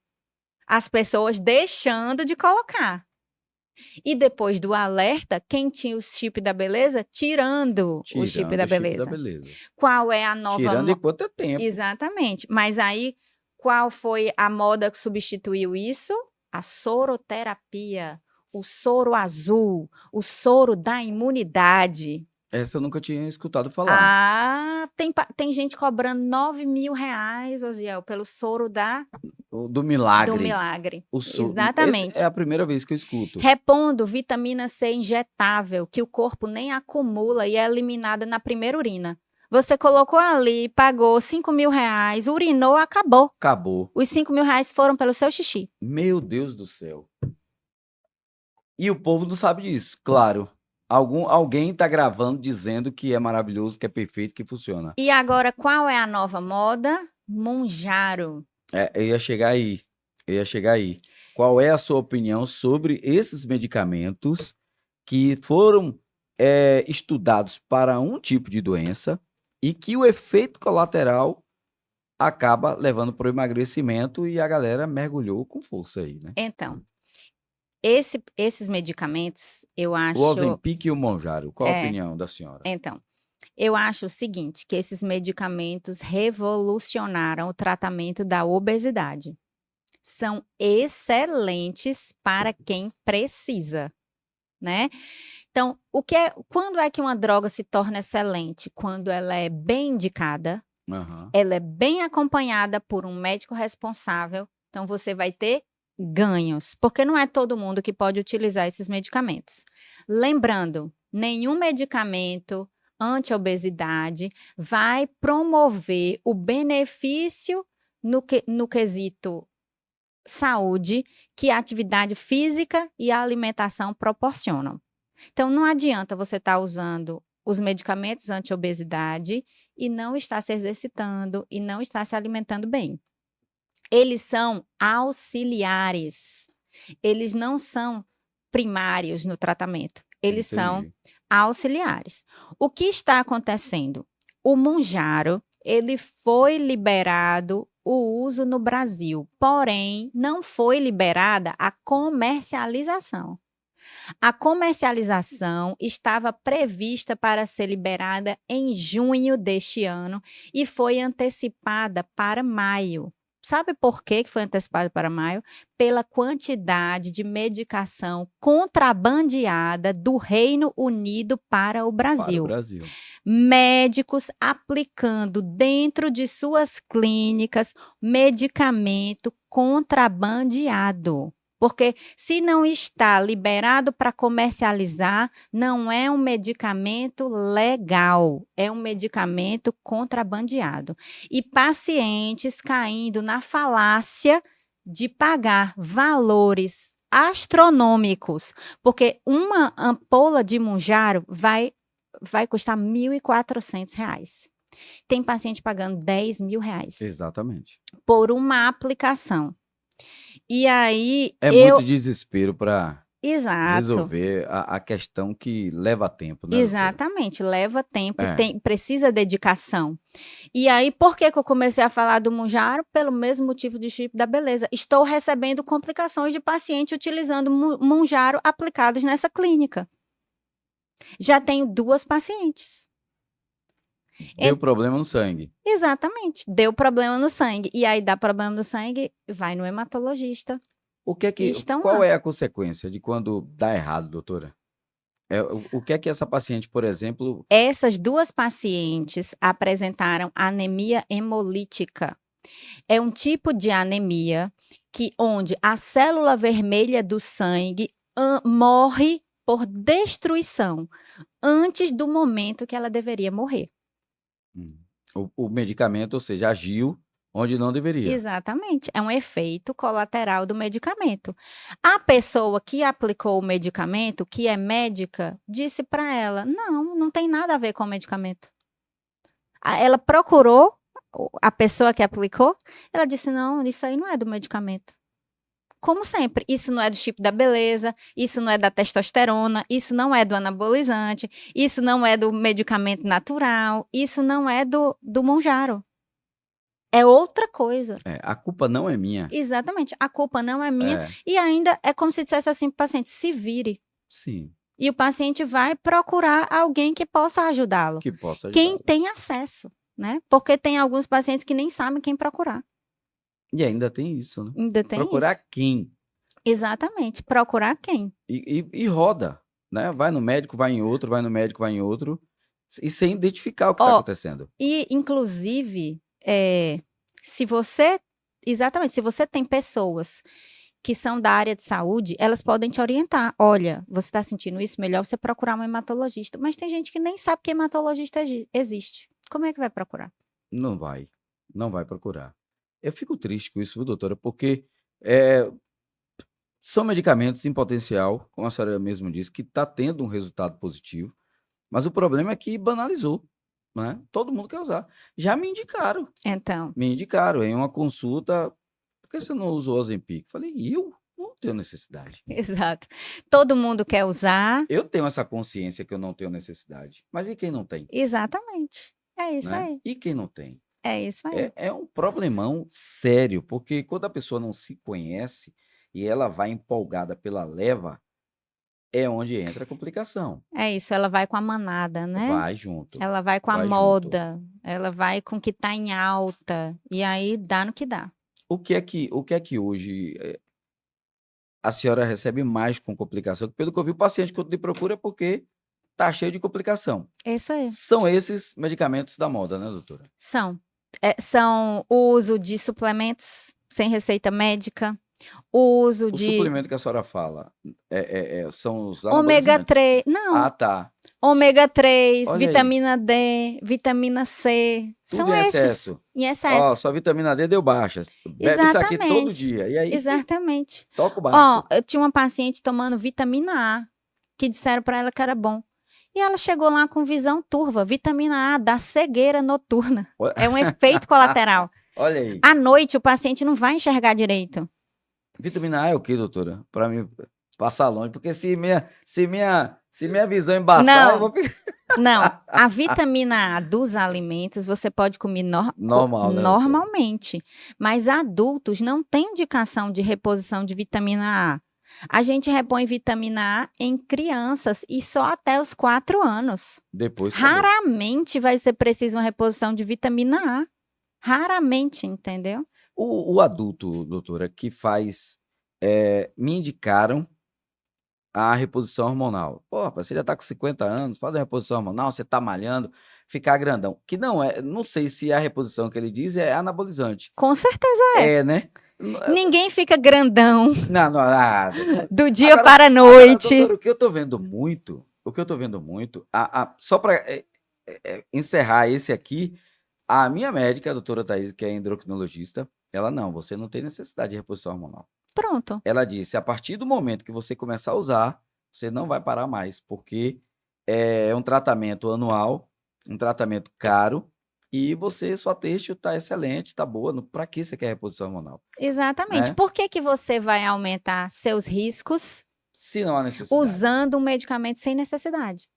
As pessoas deixando de colocar. E depois do alerta, quem tinha o chip da beleza? Tirando o chip da Tirando o chip da beleza. beleza. Qual é a nova Tirando enquanto é tempo. Exatamente. Mas aí, qual foi a moda que substituiu isso? A soroterapia, o soro azul, o soro da imunidade. Essa eu nunca tinha escutado falar. Ah, tem gente cobrando R$ 9.000, Osiel, pelo soro Do milagre. do milagre. Essa Exatamente. é a primeira vez que eu escuto. Repondo vitamina C injetável, que o corpo nem acumula e é eliminada na primeira urina. Você colocou ali, pagou R$ 5.000, urinou, acabou. Acabou. Os R$ 5.000 foram pelo seu xixi. Meu Deus do céu. E o povo não sabe disso, claro. Alguém tá gravando dizendo que é maravilhoso, que é perfeito, que funciona. E agora, qual é a nova moda? Monjaro. Eu ia chegar aí. Qual é a sua opinião sobre esses medicamentos que foram estudados para um tipo de doença e que o efeito colateral acaba levando para o emagrecimento e a galera mergulhou com força aí, né? Então, esses medicamentos, eu acho. O Ozempic e o Monjaro, qual a É. opinião da senhora? Então, eu acho o seguinte, que esses medicamentos revolucionaram o tratamento da obesidade. São excelentes para quem precisa, né? Então, quando é que uma droga se torna excelente? Quando ela é bem indicada, Aham. ela é bem acompanhada por um médico responsável, então você vai ter ganhos, porque não é todo mundo que pode utilizar esses medicamentos. Lembrando, nenhum medicamento anti-obesidade vai promover o benefício no quesito saúde que a atividade física e a alimentação proporcionam. Então, não adianta você estar usando os medicamentos anti-obesidade e não estar se exercitando e não estar se alimentando bem. Eles são auxiliares. Eles não são primários no tratamento, eles são Entendi. auxiliares. O que está acontecendo? O Mounjaro, ele foi liberado o uso no Brasil, porém não foi liberada a comercialização. A comercialização estava prevista para ser liberada em junho deste ano e foi antecipada para maio. Sabe por que foi antecipada para maio? Pela quantidade de medicação contrabandeada do Reino Unido para o Para o Brasil. Brasil. Médicos aplicando dentro de suas clínicas medicamento contrabandeado. Porque se não está liberado para comercializar, não é um medicamento legal, é um medicamento contrabandeado. E pacientes caindo na falácia de pagar valores astronômicos, porque uma ampola de Mounjaro vai custar R$ 1.400. Tem paciente pagando R$ 10.000 Exatamente. por uma aplicação. E aí É eu muito desespero para exato, resolver a questão que leva tempo, né, doutora? exatamente, leva tempo e É. precisa dedicação. E aí, por que eu comecei a falar do Mounjaro? Pelo mesmo motivo do chip da beleza. Estou recebendo complicações de paciente utilizando Mounjaro aplicados nessa clínica. Já tenho 2 pacientes. Deu problema no sangue. Exatamente, deu problema no sangue. E aí dá problema no sangue, vai no hematologista. O que é E que estão qual lá. é a consequência de quando dá errado, doutora? O que é que essa paciente, por exemplo Essas 2 pacientes apresentaram anemia hemolítica. É um tipo de anemia onde a célula vermelha do sangue morre por destruição antes do momento que ela deveria morrer. o medicamento, ou seja, agiu onde não deveria. Exatamente, é um efeito colateral do medicamento. A pessoa que aplicou o medicamento, que é médica, disse para ela: não tem nada a ver com o medicamento. Ela procurou a pessoa que aplicou, ela disse: não, isso aí não é do medicamento. Como sempre, isso não é do chip da beleza, isso não é da testosterona, isso não é do anabolizante, isso não é do medicamento natural, isso não é do Mounjaro. É outra coisa. A culpa não é minha. Exatamente, a culpa não é minha. É, E ainda é como se dissesse assim para o paciente: se vire. sim, E o paciente vai procurar alguém que possa ajudá-lo. que possa Quem ajudar. tem acesso, né? Porque tem alguns pacientes que nem sabem quem procurar. E ainda tem isso, né? Ainda tem Procurar isso. quem? Exatamente, procurar quem? E roda, né? Vai no médico, vai em outro, vai no médico, vai em outro, e sem identificar o que está Ó, acontecendo. e inclusive, se você tem pessoas que são da área de saúde, elas podem te orientar. Olha, você está sentindo isso? Melhor você procurar um hematologista. Mas tem gente que nem sabe que hematologista existe. Como é que vai procurar? Não vai procurar. Eu fico triste com isso, viu, doutora? Porque eh, são medicamentos em potencial, como a senhora mesmo disse, que está tendo um resultado positivo, mas o problema é que banalizou, né? Todo mundo quer usar. Já Então, me indicaram em uma consulta, por que você não usou Ozempic? Falei, eu não tenho necessidade. exato. Todo mundo quer usar. Eu tenho essa consciência que eu não tenho necessidade, mas e quem não tem, Exatamente. É isso né? aí. E quem não tem? É isso aí. É um problemão sério, porque quando a pessoa não se conhece e ela vai empolgada pela leva, é onde entra a complicação. É isso. Ela vai com a manada, né? Vai junto, Ela vai com a vai junto. moda. Ela vai com o que está em alta. E aí dá no que dá. O que é que hoje a senhora recebe mais com complicação? Pelo que eu vi, o paciente quando lhe procura é porque tá cheio de complicação. É isso aí. São esses medicamentos da moda, né, doutora? São o uso de suplementos sem receita médica, o uso O de suplemento que a senhora fala, são os ômega anabolizantes? 3, não, Ah, tá. ômega 3, Olha aí, vitamina D, vitamina C, tudo são em esses, excesso. em Ó, excesso. sua vitamina D deu baixa, bebe isso aqui todo Exatamente, dia, e aí exatamente. toca o Ó, barco. eu tinha uma paciente tomando vitamina A, que disseram para ela que era bom. E ela chegou lá com visão turva. Vitamina A dá cegueira noturna. Olha É um efeito colateral. olha aí. À noite, o paciente não vai enxergar direito. Vitamina A é o quê, doutora? Para mim Passar longe, porque se minha visão embaçar, eu vou ficar Não, a vitamina A dos alimentos você pode comer normal, né, doutora? normalmente, mas adultos não têm indicação de reposição de vitamina A. A gente repõe vitamina A em crianças e só até os 4 anos. Depois acabou. Raramente vai ser preciso uma reposição de vitamina A. Raramente, entendeu? O adulto, doutora, que faz, me indicaram a reposição hormonal. Pô, rapaz, você já tá com 50 anos, faz a reposição hormonal, você tá malhando, ficar grandão. Que não sei se a reposição que ele diz é anabolizante. Com certeza é. É, né? Ninguém fica grandão Não, doutora. do dia Agora, para a agora, noite. doutora, o que eu tô vendo muito, só para encerrar esse aqui, a minha médica, a doutora Thaís, que é endocrinologista, ela não, você não tem necessidade de reposição hormonal. Pronto. Ela disse: a partir do momento que você começar a usar, você não vai parar mais, porque é um tratamento anual, um tratamento caro, e sua têxtil está excelente, está boa. Para que você quer reposição hormonal? Exatamente. Né? Por que você vai aumentar seus riscos Se não há necessidade. usando um medicamento sem necessidade?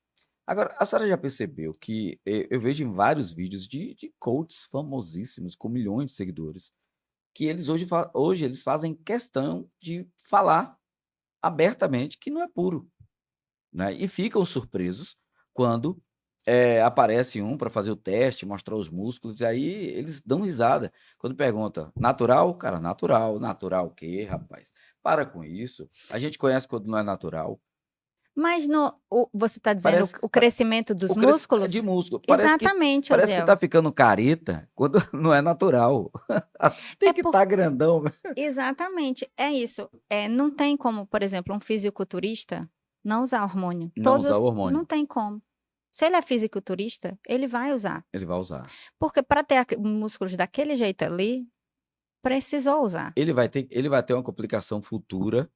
Agora, a senhora já percebeu que eu vejo em vários vídeos de coaches famosíssimos, com milhões de seguidores, que eles hoje eles fazem questão de falar abertamente que não é puro, né? E ficam surpresos quando aparece um para fazer o teste, mostrar os músculos, e aí eles dão risada. Quando pergunta, natural? Cara, natural. Natural o quê, rapaz? Para com isso. A gente conhece quando não é natural. Mas você está dizendo Parece o crescimento dos de músculos? músculo. Exatamente, Parece que Osiel. tá ficando careta quando não é natural. Tem que estar grandão. Exatamente, é isso. Não tem como, por exemplo, um fisiculturista não usar hormônio. Não usar o hormônio. Não tem como. Se ele é fisiculturista, ele vai usar. Ele vai usar. Porque para ter músculos daquele jeito ali, precisou usar. Ele vai ter uma complicação futura.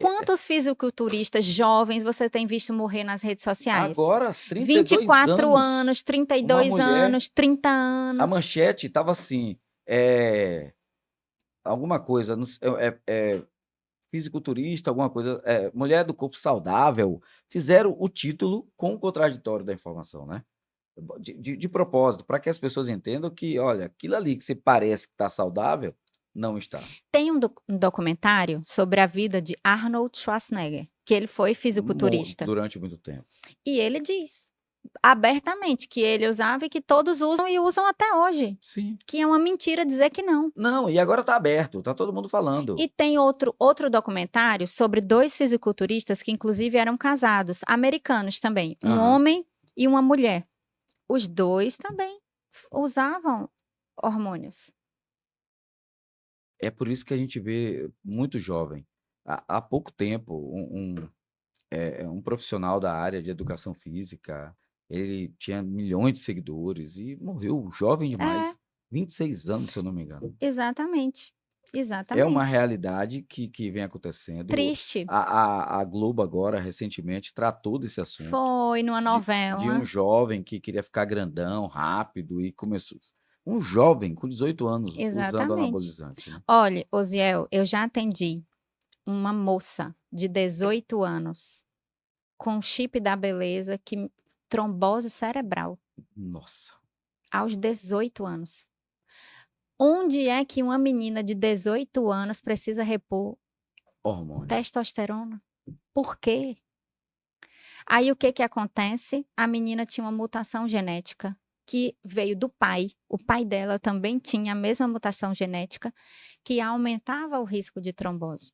Quantos fisiculturistas jovens você tem visto morrer nas redes sociais? Agora, 32 24 anos, 32 anos, 30 anos. A manchete estava assim, alguma coisa, fisiculturista, alguma coisa, mulher do corpo saudável. Fizeram o título com o contraditório da informação, né? De propósito, para que as pessoas entendam que, olha, aquilo ali que você parece que está saudável, não está. Tem um documentário sobre a vida de Arnold Schwarzenegger, que ele foi fisiculturista. Durante muito tempo. E ele diz abertamente que ele usava e que todos usam e usam até hoje. Sim. Que é uma mentira dizer que não. Não, e agora está aberto, está todo mundo falando. E tem outro documentário sobre 2 fisiculturistas que inclusive eram casados, americanos também, um homem e uma mulher. Os 2 também usavam hormônios. É por isso que a gente vê muito jovem. Há pouco tempo, um profissional da área de educação física, ele tinha milhões de seguidores e morreu jovem demais. 26 anos, se eu não me engano. Exatamente. É uma realidade que vem acontecendo. Triste. A Globo agora, recentemente, tratou desse assunto. Foi numa novela. De um jovem que queria ficar grandão, rápido, e começou. Um jovem com 18 anos usando anabolizante. Né? Olha, Osiel, eu já atendi uma moça de 18 anos com chip da beleza, trombose cerebral. Nossa. Aos 18 anos. Onde é que uma menina de 18 anos precisa repor hormônio? Testosterona? Por quê? Aí o que acontece? A menina tinha uma mutação genética que veio do pai. O pai dela também tinha a mesma mutação genética que aumentava o risco de trombose.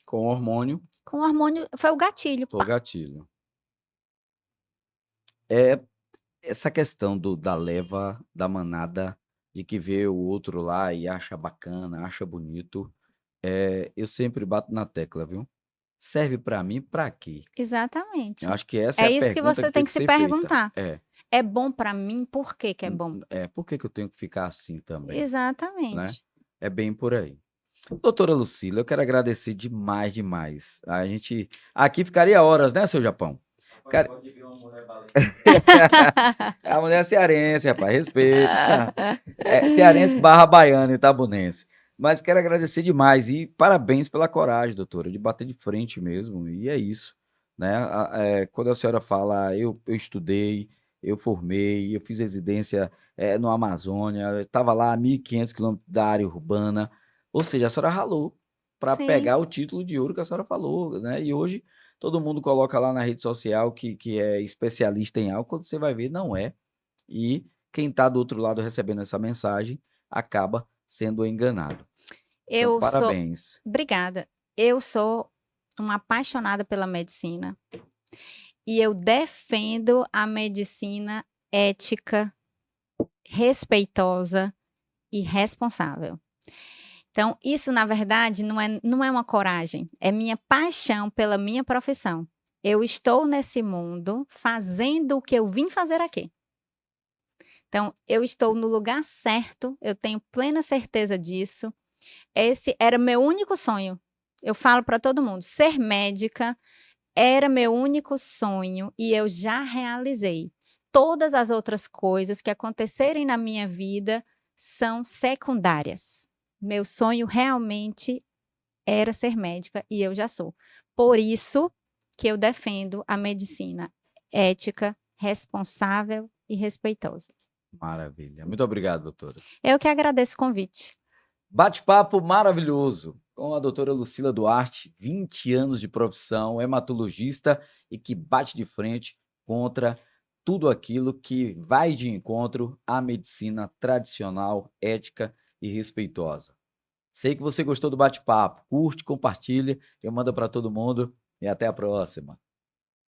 Com hormônio? Com hormônio, foi o gatilho. Foi o gatilho. Essa questão da leva, da manada, de que vê o outro lá e acha bacana, acha bonito, eu sempre bato na tecla, viu? Serve para mim para quê? Exatamente. Eu acho que essa é a isso que você tem que se perguntar. É bom para mim? Por que é bom? Por que eu tenho que ficar assim também? Exatamente. Né? É bem por aí. Doutora Lucila, eu quero agradecer demais. A gente aqui ficaria horas, né, seu Japão? Cara... A mulher cearense, rapaz, respeita. Cearense / baiano, itabunense. Mas quero agradecer demais e parabéns pela coragem, doutora, de bater de frente mesmo, e é isso, né. Quando a senhora fala: "Eu estudei, eu formei, eu fiz residência, no Amazônia, eu estava lá a 1.500 quilômetros da área urbana", ou seja, a senhora ralou para Sim, pegar o título de ouro que a senhora falou, né, e hoje todo mundo coloca lá na rede social que é especialista em algo, quando você vai ver não é, e quem está do outro lado recebendo essa mensagem acaba sendo enganado. Então, eu sou parabéns. obrigada. Eu sou uma apaixonada pela medicina e eu defendo a medicina ética, respeitosa e responsável. Então, isso na verdade não é uma coragem, é minha paixão pela minha profissão. Eu estou nesse mundo fazendo o que eu vim fazer aqui. Então, eu estou no lugar certo, eu tenho plena certeza disso. Esse era meu único sonho. Eu falo para todo mundo, ser médica era meu único sonho e eu já realizei. Todas as outras coisas que acontecerem na minha vida são secundárias. Meu sonho realmente era ser médica e eu já sou. Por isso que eu defendo a medicina ética, responsável e respeitosa. Maravilha. Muito obrigado, doutora. Eu que agradeço o convite. Bate-papo maravilhoso com a doutora Lucila Duarte, 20 anos de profissão, hematologista e que bate de frente contra tudo aquilo que vai de encontro à medicina tradicional, ética e respeitosa. Sei que você gostou do bate-papo. Curte, compartilha, eu mando para todo mundo e até a próxima.